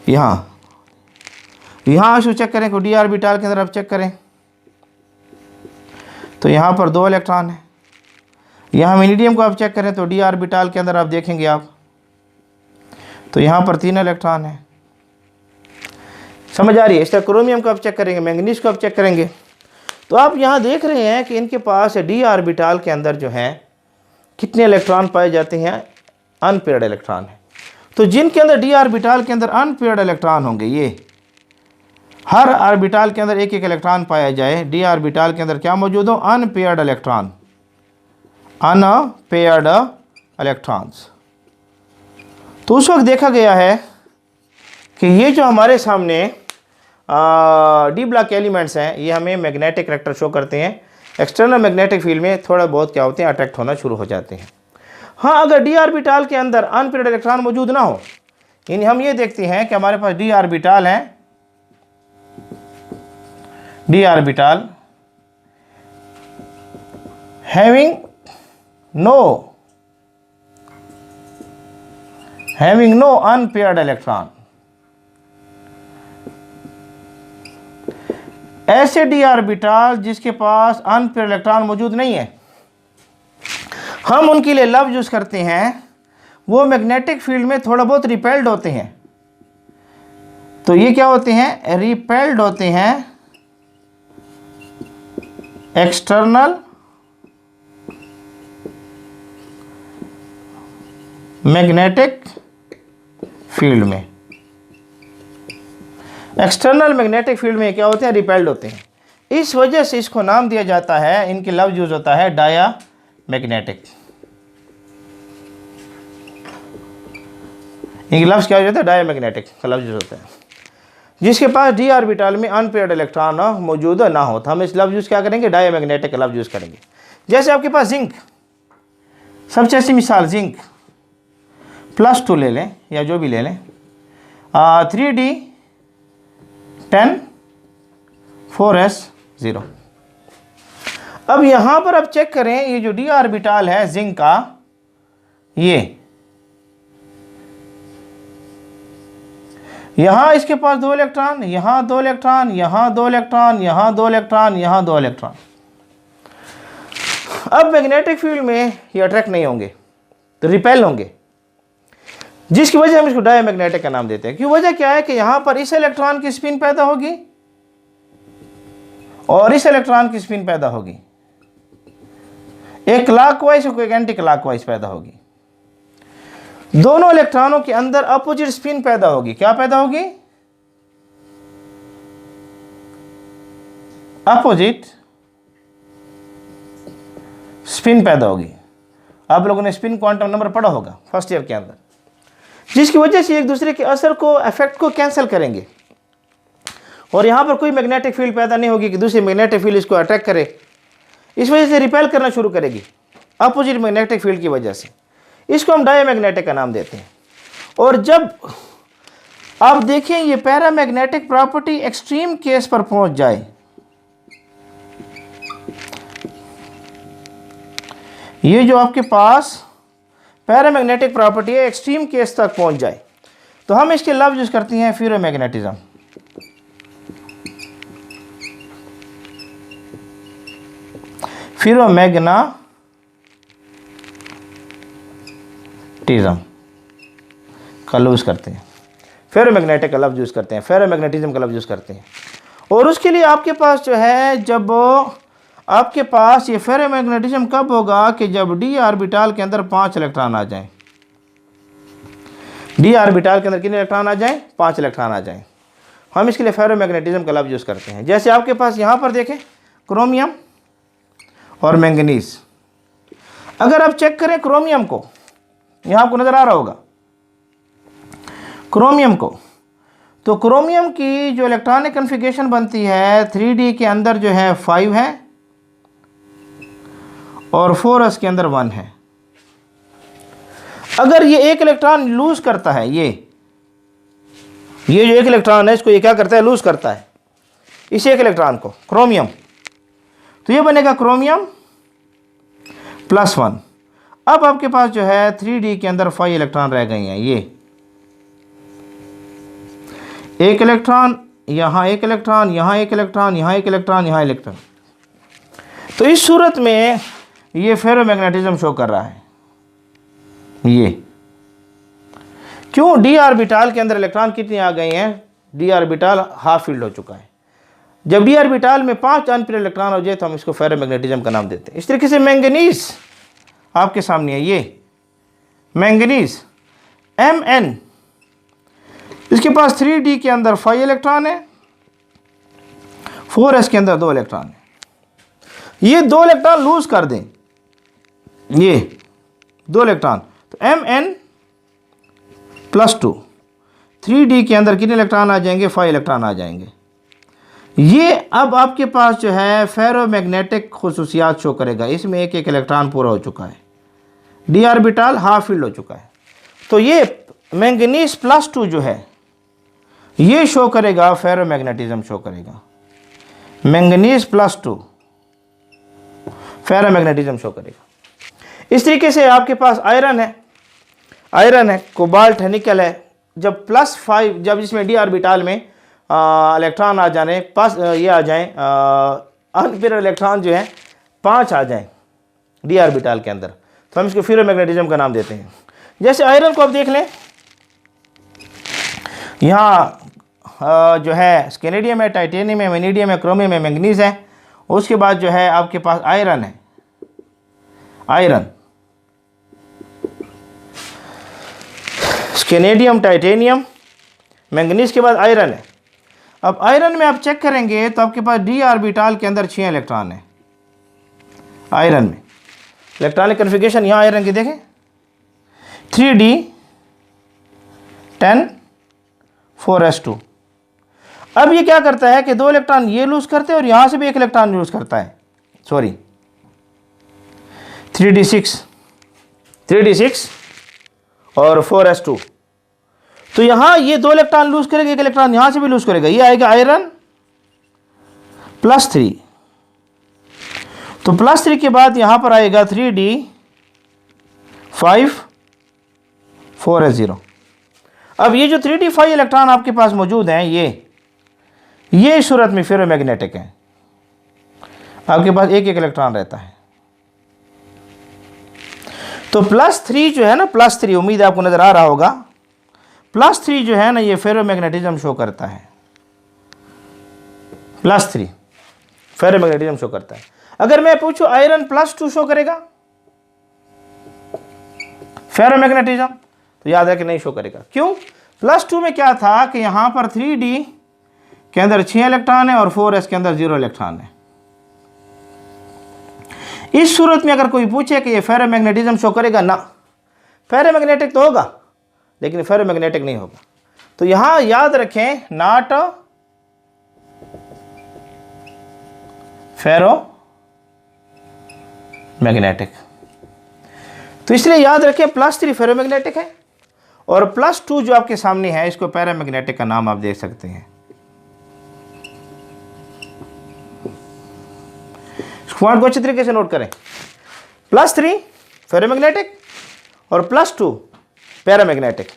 Speaker 1: यहाँ इसको चेक करें, डी ऑर्बिटल के अंदर आप चेक करें तो यहाँ पर 2 इलेक्ट्रॉन है। यहाँ वेनेडियम को आप चेक करें तो डी ऑर्बिटल के अंदर आप देखेंगे आप तो यहाँ पर 3 इलेक्ट्रॉन है। समझ आ रही है। इस तरह क्रोमियम को आप चेक करेंगे, मैंगनीज को आप चेक करेंगे तो आप यहाँ देख रहे हैं कि इनके पास डी ऑर्बिटल के अंदर जो है कितने इलेक्ट्रॉन पाए जाते हैं, अनपेयर्ड इलेक्ट्रॉन है। तो जिनके अंदर डी ऑर्बिटल के अंदर अनपेयर्ड इलेक्ट्रॉन होंगे, ये हर ऑर्बिटल के अंदर 1-1 इलेक्ट्रॉन पाया जाए, डी ऑर्बिटल के अंदर क्या मौजूद हो, अनपेयर्ड इलेक्ट्रॉन, अनपेयर्ड इलेक्ट्रॉन्स। तो उस वक्त देखा गया है कि ये जो हमारे सामने डी ब्लॉक एलिमेंट्स हैं ये हमें मैग्नेटिक करेक्टर शो करते हैं। एक्सटर्नल मैग्नेटिक फील्ड में थोड़ा बहुत क्या होते हैं, अट्रैक्ट होना शुरू हो जाते हैं। हाँ, अगर डी ऑर्बिटल के अंदर अनपेयर्ड इलेक्ट्रॉन मौजूद ना हो, यानी हम ये देखते हैं कि हमारे पास डी ऑर्बिटल है, d orbital having no unpaired electron, ऐसे डी ऑर्बिटल जिसके पास अनपेयर्ड इलेक्ट्रॉन मौजूद नहीं है, हम उनके लिए लफ्ज़ यूज़ करते हैं, वो मैग्नेटिक फील्ड में थोड़ा बहुत रिपेल्ड होते हैं। तो ये क्या होते हैं, रिपेल्ड होते हैं एक्सटर्नल मैग्नेटिक फील्ड में। एक्सटर्नल मैग्नेटिक फील्ड में क्या होते हैं, रिपेल्ड होते हैं। इस वजह से इसको नाम दिया जाता है, इनके लफ्ज़ यूज़ होता है डाया मैग्नेटिक। इनके लफ्ज़ क्या हो जाता है, डाया मैग्नेटिक का लफ्ज़ यूज़ होता है। जिसके पास डी ऑर्बिटल में अनपेयर्ड इलेक्ट्रॉन मौजूद ना हो, तो हम इस लफ्ज़ यूज़ क्या करेंगे, डाया मैग्नेटिक का लफ्ज़ यूज़ करेंगे। जैसे आपके पास जिंक, सबसे अच्छी मिसाल जिंक +2 ले लें या जो भी ले लें, 3D10 4s0। अब यहाँ पर आप चेक करें, ये जो डी ऑर्बिटल है जिंक का, ये यहाँ इसके पास 2 इलेक्ट्रॉन, यहाँ 2 इलेक्ट्रॉन, यहाँ 2 इलेक्ट्रॉन, यहाँ 2 इलेक्ट्रॉन, यहाँ 2 इलेक्ट्रॉन। अब मैग्नेटिक फील्ड में ये अट्रैक्ट नहीं होंगे, तो रिपेल होंगे, जिसकी वजह हम इसको डायमैग्नेटिक का नाम देते हैं। क्यों, वजह क्या है कि यहाँ पर इस इलेक्ट्रॉन की स्पिन पैदा होगी और इस इलेक्ट्रॉन की स्पिन पैदा होगी, एक क्लॉकवाइज और एक एंटी क्लॉकवाइज पैदा होगी। दोनों इलेक्ट्रॉनों के अंदर अपोजिट स्पिन पैदा होगी। क्या पैदा होगी, अपोजिट स्पिन पैदा होगी। आप लोगों ने स्पिन क्वांटम नंबर पढ़ा होगा फर्स्ट ईयर के अंदर, जिसकी वजह से एक दूसरे के असर को, इफेक्ट को कैंसिल करेंगे और यहाँ पर कोई मैग्नेटिक फील्ड पैदा नहीं होगी कि दूसरी मैग्नेटिक फील्ड इसको अट्रैक्ट करे। इस वजह से रिपेल करना शुरू करेगी अपोजिट मैग्नेटिक फील्ड की वजह से। इसको हम डायमैग्नेटिक का नाम देते हैं। और जब आप देखें ये पैरामैग्नेटिक प्रॉपर्टी एक्सट्रीम केस पर पहुंच जाए, ये जो आपके पास पैरामैग्नेटिक प्रॉपर्टी है एक्सट्रीम केस तक पहुंच जाए, तो हम इसके लफ्ज़ यूज़ करते हैं फेरोमैग्नेटिज्म। फेरोमैग्नेटिज्म का यूज़ करते हैं, फेरोमैग्नेटिक का लफ्ज़ यूज़ करते हैं, फेरोमैग्नेटिज्म का लफ्ज़ यूज़ करते हैं। और उसके लिए आपके पास जो है, जब आपके पास ये फेरोमैग्नेटिज्म कब होगा कि जब डी ऑर्बिटल के अंदर 5 इलेक्ट्रॉन आ जाएं। डी ऑर्बिटल के अंदर कितने इलेक्ट्रॉन आ जाएं, 5 इलेक्ट्रॉन आ जाएं, हम इसके लिए फेरोमैग्नेटिज्म का लफ्ज़ यूज़ करते हैं। जैसे आपके पास यहाँ पर देखें क्रोमियम और मैंगनीज। अगर आप चेक करें क्रोमियम को, यहाँ आपको नज़र आ रहा होगा क्रोमियम को, तो क्रोमियम की जो इलेक्ट्रॉनिक कन्फिगरेशन बनती है 3D के अंदर जो है 5 है और 4s के अंदर 1 है। अगर ये एक इलेक्ट्रॉन लूज करता है, ये जो एक इलेक्ट्रॉन है इसको ये क्या करता है, लूज करता है इस एक इलेक्ट्रॉन को, क्रोमियम, तो ये बनेगा क्रोमियम +1। अब आपके पास जो है 3D के अंदर 5 इलेक्ट्रॉन रह गए हैं, ये एक इलेक्ट्रॉन, यहाँ एक इलेक्ट्रॉन, यहाँ एक इलेक्ट्रॉन, यहाँ एक इलेक्ट्रॉन, यहाँ इलेक्ट्रॉन। तो इस सूरत में ये फेरोमैग्नेटिज्म शो कर रहा है। ये क्यों, डी ऑर्बिटल के अंदर इलेक्ट्रॉन कितने आ गए हैं, डी ऑर्बिटल हाफ फील्ड हो चुका है। जब डी ऑर्बिटल में 5 अनपेयर्ड इलेक्ट्रॉन हो जाए तो हम इसको फेरोमैग्नेटिज्म का नाम देते हैं। इस तरीके से मैंगनीज आपके सामने है, ये मैंगनीज Mn, इसके पास 3D के अंदर 5 इलेक्ट्रॉन है, 4s के अंदर 2 इलेक्ट्रॉन है। ये 2 इलेक्ट्रॉन लूज कर दें, ये 2 इलेक्ट्रॉन, तो Mn +2, 3D के अंदर कितने इलेक्ट्रॉन आ जाएंगे, 5 इलेक्ट्रॉन आ जाएंगे। ये अब आपके पास जो है फेरोमैग्नेटिक खुसूसियात शो करेगा। इसमें एक एक इलेक्ट्रॉन पूरा हो चुका है, डी ऑर्बिटल हाफ फील्ड हो चुका है। तो ये मैंगनीज +2 जो है ये शो करेगा, फेरोमैग्नेटिज्म शो करेगा। मैंगनीज +2 फेरोमैग्नेटिज्म शो करेगा। इस तरीके से आपके पास आयरन है, कोबाल्ट है, निकल है। जब +5, जब इसमें डी ऑर्बिटल में इलेक्ट्रॉन आ जाने, पास ये आ जाएं, अनपेयर इलेक्ट्रॉन जो है 5 आ जाएं डी ऑर्बिटल के अंदर, तो हम इसको फेरोमैग्नेटिज्म का नाम देते हैं। जैसे आयरन को आप देख लें, यहाँ जो है स्केनेडियम है, टाइटेनियम है, वेनेडियम है, क्रोमियम है, मैंगनीज है। उसके बाद जो है आपके पास आयरन है, आयरन, स्केनेडियम, टाइटेनियम, मैंगनीज के बाद आयरन है। अब आयरन में आप चेक करेंगे तो आपके पास डी ऑर्बिटल के अंदर 6 इलेक्ट्रॉन है। आयरन में इलेक्ट्रॉनिक कन्फिगरेशन यहाँ आयरन की देखें, 3d10 4s2। अब ये क्या करता है कि 2 इलेक्ट्रॉन ये लूज करते हैं और यहाँ से भी 1 इलेक्ट्रॉन लूज करता है, सॉरी 3d6 और 4s2। तो यहाँ ये 2 इलेक्ट्रॉन लूज करेगा, 1 इलेक्ट्रॉन यहाँ से भी लूज करेगा, ये आएगा आयरन +3। तो +3 के बाद यहाँ पर आएगा 3d5 4s0। अब ये जो 3d5 इलेक्ट्रॉन आपके पास मौजूद हैं, ये इस सूरत में फेरोमैग्नेटिक है। आपके पास 1 इलेक्ट्रॉन रहता है। तो +3 जो है ना, +3, उम्मीद है आपको नजर आ रहा होगा, +3 जो है ना ये फेरोमैग्नेटिज्म शो करता है। +3 फेरोमैग्नेटिज्म शो करता है। अगर मैं पूछूं आयरन +2 शो करेगा फेरोमैग्नेटिज्म, तो याद है कि नहीं शो करेगा। क्यों? +2 में क्या था कि यहां पर 3d के अंदर 6 इलेक्ट्रॉन है और 4s के अंदर 0 इलेक्ट्रॉन है। इस सूरत में अगर कोई पूछे कि ये फेरोमैग्नेटिज्म शो करेगा, ना, फेरोमैग्नेटिक तो होगा लेकिन फेरोमैग्नेटिक नहीं होगा। तो यहां याद रखें, नॉट फेरोमैग्नेटिक। तो इसलिए याद रखें +3 फेरोमैग्नेटिक है और +2 जो आपके सामने है इसको पैरामैग्नेटिक का नाम आप देख सकते हैं। पॉइंट को अच्छी तरीके से नोट करें, +3 फेरोमैग्नेटिक और +2 पैरामैग्नेटिक।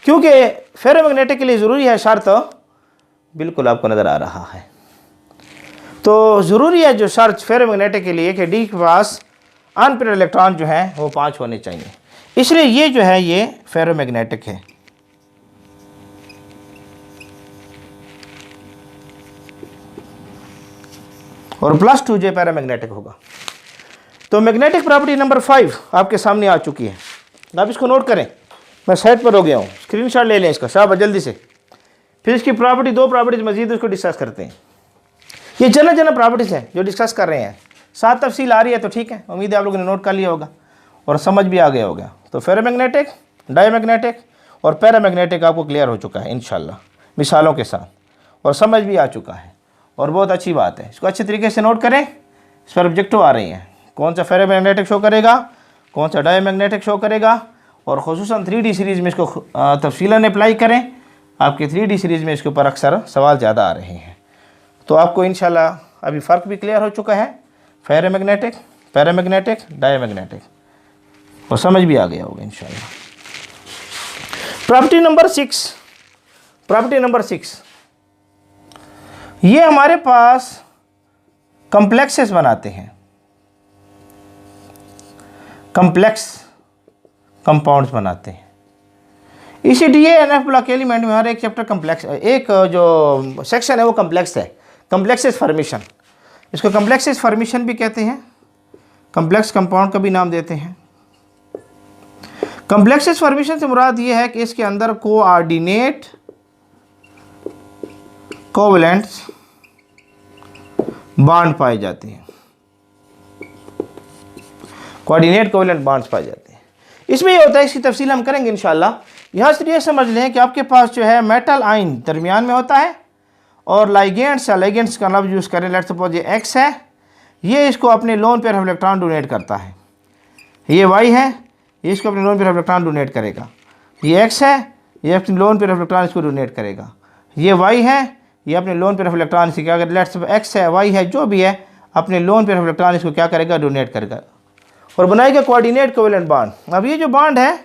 Speaker 1: क्योंकि फेरोमैग्नेटिक के लिए ज़रूरी है शर्त, बिल्कुल आपको नज़र आ रहा है। तो ज़रूरी है जो शर्त फेरोमैग्नेटिक के लिए कि डी के पास अनपेयर इलेक्ट्रॉन जो है वो 5 होने चाहिए। इसलिए ये जो है ये फेरोमैग्नेटिक है। और +2 जो पैरामैग्नेटिक होगा। तो मैग्नेटिक प्रॉपर्टी नंबर 5 आपके सामने आ चुकी है। आप इसको नोट करें, मैं साइड पर हो गया हूँ, स्क्रीनशॉट ले लें इसका शाबाश जल्दी से। फिर इसकी प्रॉपर्टी 2 प्रॉपर्टीज मजीद उसको डिस्कस करते हैं। ये जनरल प्रॉपर्टीज हैं जो डिस्कस कर रहे हैं, साथ तफसील आ रही है तो ठीक है, उम्मीद है आप लोगों ने नोट कर लिया होगा और समझ भी आ गया होगा। तो फेरोमैग्नेटिक, डायमैग्नेटिक और पैरामैग्नेटिक आपको क्लियर हो चुका है इंशाल्लाह मिसालों के साथ, और समझ भी आ चुका है और बहुत अच्छी बात है। इसको अच्छे तरीके से नोट करें। इस पर ऑब्जेक्टिव आ रही हैं, कौन सा फेरोमैग्नेटिक शो करेगा, कौन सा डायमैग्नेटिक शो करेगा, और ख़ुसूसन 3D सीरीज़ में इसको तफसीलन अप्लाई करें। आपकी 3D सीरीज़ में इसके ऊपर अक्सर सवाल ज़्यादा आ रहे हैं। तो आपको इंशाल्लाह अभी फ़र्क भी क्लियर हो चुका है, फेरोमैग्नेटिक, पैरामैग्नेटिक, डायमैग्नेटिक, और समझ भी आ गया होगा इंशाल्लाह। प्रॉपर्टी नंबर 6, ये हमारे पास कम्प्लेक्सेस बनाते हैं, कम्प्लेक्स कंपाउंड्स बनाते हैं। इसी DNF ब्लॉक एलिमेंट में हर एक चैप्टर कम्प्लेक्स, एक जो सेक्शन है वो कम्प्लेक्स है, कम्प्लेक्सेस फॉर्मेशन। इसको कम्प्लेक्सेस फॉर्मेशन भी कहते हैं, कम्प्लेक्स कंपाउंड का भी नाम देते हैं। कम्प्लेक्सेस फॉर्मेशन से मुराद ये है कि इसके अंदर कोऑर्डिनेट कोवैलेंट्स बॉन्ड पाए जाते हैं, कोऑर्डिनेट कोवैलेंट बॉन्ड्स पाए जाते हैं। इसमें ये होता है, इसकी तफसील हम करेंगे इंशाल्लाह। यहाँ से ये समझ लें कि आपके पास जो है मेटल आयन दरमियान में होता है और लाइगेंड्स या लाइगेंड्स का लफ्ज़ यूज़ करें, लेट्स सपोज ये एक्स है, ये इसको अपने lone pair of electron donate करता है। ये वाई है, ये इसको अपने lone pair of electron donate करेगा। ये एक्स है, ये अपने लोन पेयर ऑफ इलेक्ट्रॉन इसको डोनेट करेगा। ये वाई है, ये अपने लोन पेयर ऑफ इलेक्ट्रॉन से क्या करेगा, लेट्स सपोज एक्स है, वाई है, जो भी है, अपने लोन पेयर ऑफ इलेक्ट्रॉन इसको क्या करेगा, डोनेट करेगा और बनाएगा कोऑर्डिनेट कोवेलेंट बॉन्ड। अब ये जो बॉन्ड है,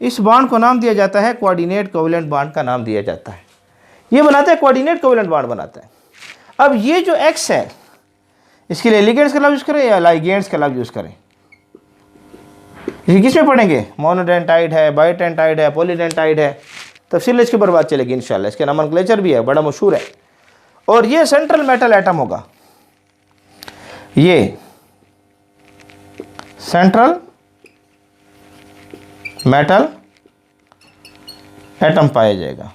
Speaker 1: इस बॉन्ड को नाम दिया जाता है कोऑर्डिनेट कोवेलेंट बॉन्ड का नाम दिया जाता है। ये बनाता है कोऑर्डिनेट कोवेलेंट बॉन्ड बनाता है। अब ये जो एक्स है, इसके लिए लिगेंड्स का लफ्ज़ यूज़ करें या लाइगेंड्स का लफ्ज़ यूज़ करें? ये किस में पढ़ेंगे? मोनोडेंटाइड है, बाइडेंटाइड है, पॉलीडेंटाइड है, तफसील इसके ऊपर बात चलेगी इंशाल्लाह। इसके नोमेनक्लेचर भी है, बड़ा मशहूर है। और ये सेंट्रल मेटल एटम होगा, ये सेंट्रल मेटल एटम पाया जाएगा।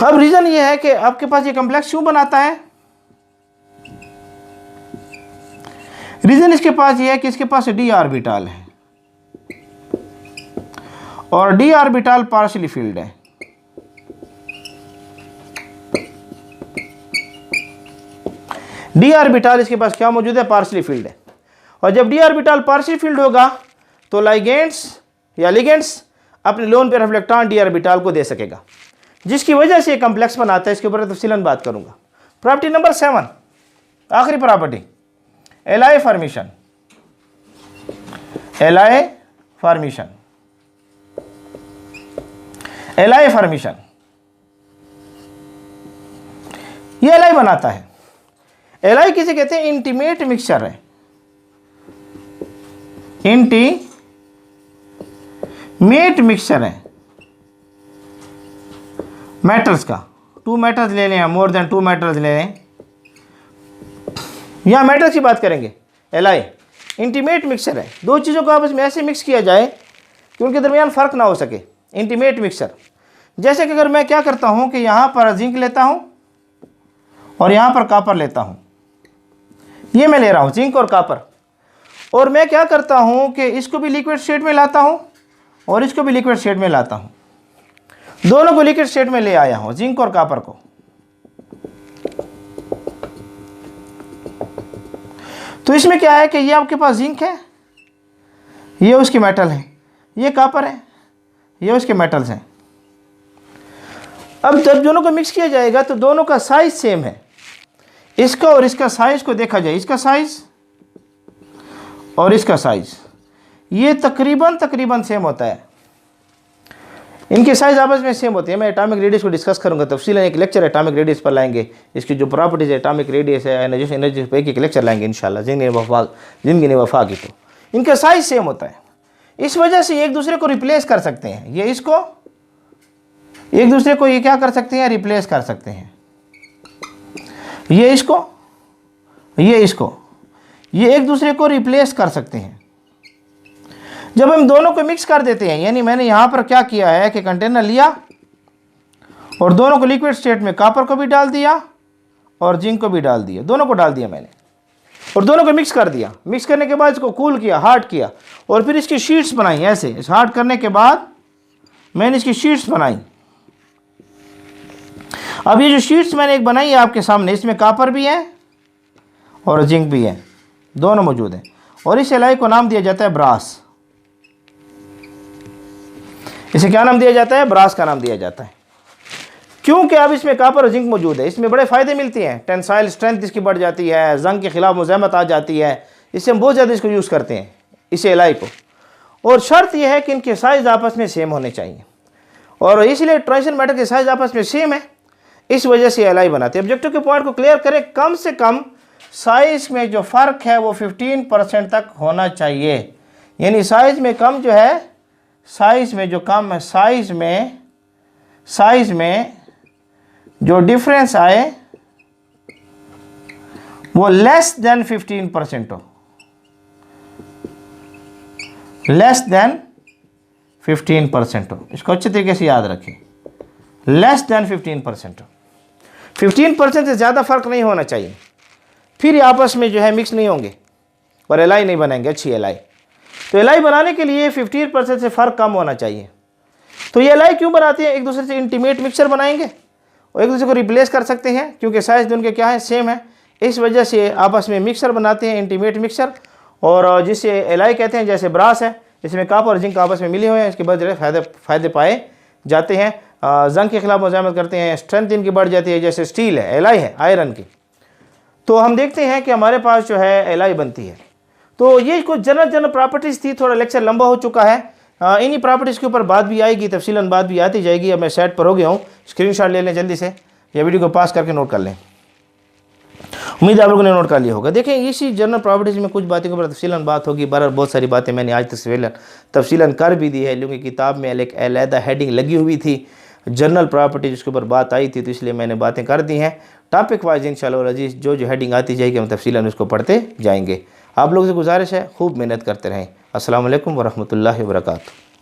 Speaker 1: अब रीज़न ये है कि आपके पास ये कॉम्प्लेक्स क्यों बनाता है? रीज़न इसके पास ये है कि इसके पास डी ऑर्बिटल है और डी ऑर्बिटल पार्शियली फील्ड है। डी ऑर्बिटल इसके पास क्या मौजूद है? पार्शियली फील्ड है। और जब डी ऑर्बिटल पार्शियली फील्ड होगा तो लाइगेंड्स या लिगेंड्स अपने lone pair of electron D orbital को दे सकेगा, जिसकी वजह से कॉम्प्लेक्स बनाता है। इसके ऊपर तफसीलन बात करूंगा। प्रॉपर्टी नंबर 7, आखिरी property, ally formation. Ally formation, ally formation, ये एलाई बनाता है। एलाई किसे कहते हैं? इंटीमेट मिक्सचर है, इंटीमेट मिक्सचर है मेटल्स का। 2 मेटल्स ले लें, मोर देन 2 मेटल्स ले लें, यहाँ मेटल्स की बात करेंगे। एलाई इंटीमेट मिक्सचर है, 2 चीज़ों को आपस में ऐसे मिक्स किया जाए कि उनके दरमियान फ़र्क ना हो सके। इंटीमेट मिक्सचर, जैसे कि अगर मैं क्या करता हूँ कि यहाँ पर जिंक लेता हूँ और यहाँ पर कॉपर लेता हूँ, ये मैं ले रहा हूँ जिंक और कॉपर, और मैं क्या करता हूँ कि इसको भी लिक्विड स्टेट में लाता हूँ और इसको भी लिक्विड स्टेट में लाता हूँ, दोनों को लिक्विड स्टेट में ले आया हूँ, जिंक और कॉपर को। तो इसमें क्या है कि ये आपके पास जिंक है, ये उसके मेटल है, ये कॉपर है, ये उसके मेटल्स हैं। अब जब दोनों को मिक्स किया जाएगा तो दोनों का साइज सेम है। इसका और इसका साइज को देखा जाए, इसका साइज और इसका साइज ये तकरीबन सेम होता है। इनके साइज आपस में सेम होते हैं। मैं एटॉमिक रेडियस को डिस्कस करूंगा तफसीलन, एक लेक्चर एटॉमिक रेडियस पर लाएंगे। इसकी जो प्रॉपर्टीज है एटॉमिक रेडियस है, एनर्जी पे एक लेक्चर लाएंगे इंशाल्लाह, जिंदगी ने वफा की। तो इनका साइज सेम होता है, इस वजह से एक दूसरे को रिप्लेस कर सकते हैं। ये इसको एक दूसरे को ये क्या कर सकते हैं? रिप्लेस कर सकते हैं। ये इसको, ये इसको, ये एक दूसरे को रिप्लेस कर सकते हैं। जब हम दोनों को मिक्स कर देते हैं, यानी मैंने यहाँ पर क्या किया है कि कंटेनर लिया और दोनों को लिक्विड स्टेट में कॉपर को भी डाल दिया और जिंक को भी डाल दिया, दोनों को डाल दिया मैंने और दोनों को मिक्स कर दिया। मिक्स करने के बाद इसको कूल किया, हार्ड किया और फिर इसकी शीट्स बनाई। ऐसे इस हार्ड करने के बाद मैंने इसकी शीट्स बनाई। अब ये जो शीट्स मैंने एक बनाई है आपके सामने, इसमें कॉपर भी है और जिंक भी है, दोनों मौजूद हैं। और इस एलाई को नाम दिया जाता है ब्रास। इसे क्या नाम दिया जाता है? ब्रास का नाम दिया जाता है, क्योंकि अब इसमें कॉपर और जिंक मौजूद है। इसमें बड़े फ़ायदे मिलते हैं, टेंसाइल स्ट्रेंथ इसकी बढ़ जाती है, जंग के खिलाफ मुज़ाहमत आ जाती है। इससे हम बहुत ज़्यादा इसको यूज़ करते हैं, इस एलाई को। और शर्त यह है कि इनके साइज़ आपस में सेम होने चाहिए, और इसलिए ट्रांजिशन मेटल के साइज़ आपस में सेम है, इस वजह से एलाई बनाते हैं। ऑब्जेक्टिव के पॉइंट को क्लियर करें, कम से कम साइज़ में जो फ़र्क है वो 15% तक होना चाहिए। यानी साइज़ में कम जो है, साइज़ में जो कम है, साइज़ में जो डिफरेंस आए वो लेस देन 15% हो, लेस देन 15% हो। इसको अच्छे तरीके से याद रखें, लेस देन 15% हो। 15% से ज़्यादा फ़र्क नहीं होना चाहिए, फिर ये आपस में जो है मिक्स नहीं होंगे और एलाई नहीं बनेंगे, अच्छी एलाई। तो एलाई बनाने के लिए 15% से फ़र्क कम होना चाहिए। तो ये एलाई क्यों बनाते हैं? एक दूसरे से इंटीमेट मिक्सचर बनाएंगे एक दूसरे को रिप्लेस कर सकते हैं क्योंकि साइज उनके क्या है, सेम है। इस वजह से आपस में मिक्सर बनाते हैं, इंटीमेट मिक्सर, और जिसे एलाई कहते हैं, जैसे ब्रास है इसमें कॉपर और जिंक आपस में मिले हुए हैं, इसके बाद जो फ़ायदे पाए जाते हैं। जंग के खिलाफ मुजामत करते हैं, स्ट्रेंथ इनकी बढ़ जाती है, जैसे स्टील है, एलाई है आयरन की। तो हम देखते हैं कि हमारे पास जो है एलाई बनती है। तो ये कुछ जनरल प्रॉपर्टीज़ थी, थोड़ा लेक्चर लंबा हो चुका है। इन्हीं प्रॉपर्टीज़ के ऊपर बात भी आएगी, तफसीलन बात भी आती जाएगी। अब मैं सेट पर हो गया हूँ, स्क्रीनशॉट ले लें जल्दी से या वीडियो को पास करके नोट कर लें। उम्मीद है आप लोगों ने नोट कर लिया होगा। देखें इसी जनरल प्रॉपर्टीज़ में कुछ बातों के ऊपर तफसीलन बात होगी। बहरहाल बहुत सारी बातें मैंने आज तफसीलन कर भी दी है, क्योंकि किताब में एक अलहदा हेडिंग लगी हुई थी जनरल प्रॉपर्टीज़ के ऊपर बात आई थी, तो इसलिए मैंने बातें कर दी हैं। टॉपिक वाइज इंशाअल्लाह अजीज़ जो हेडिंग आती जाएगी हम तफसीलन उसको पढ़ते जाएंगे। आप लोगों से गुजारिश है खूब मेहनत करते रहें। अस्सलाम वालेकुम वरहमतुल्लाहि वबरकातुहू।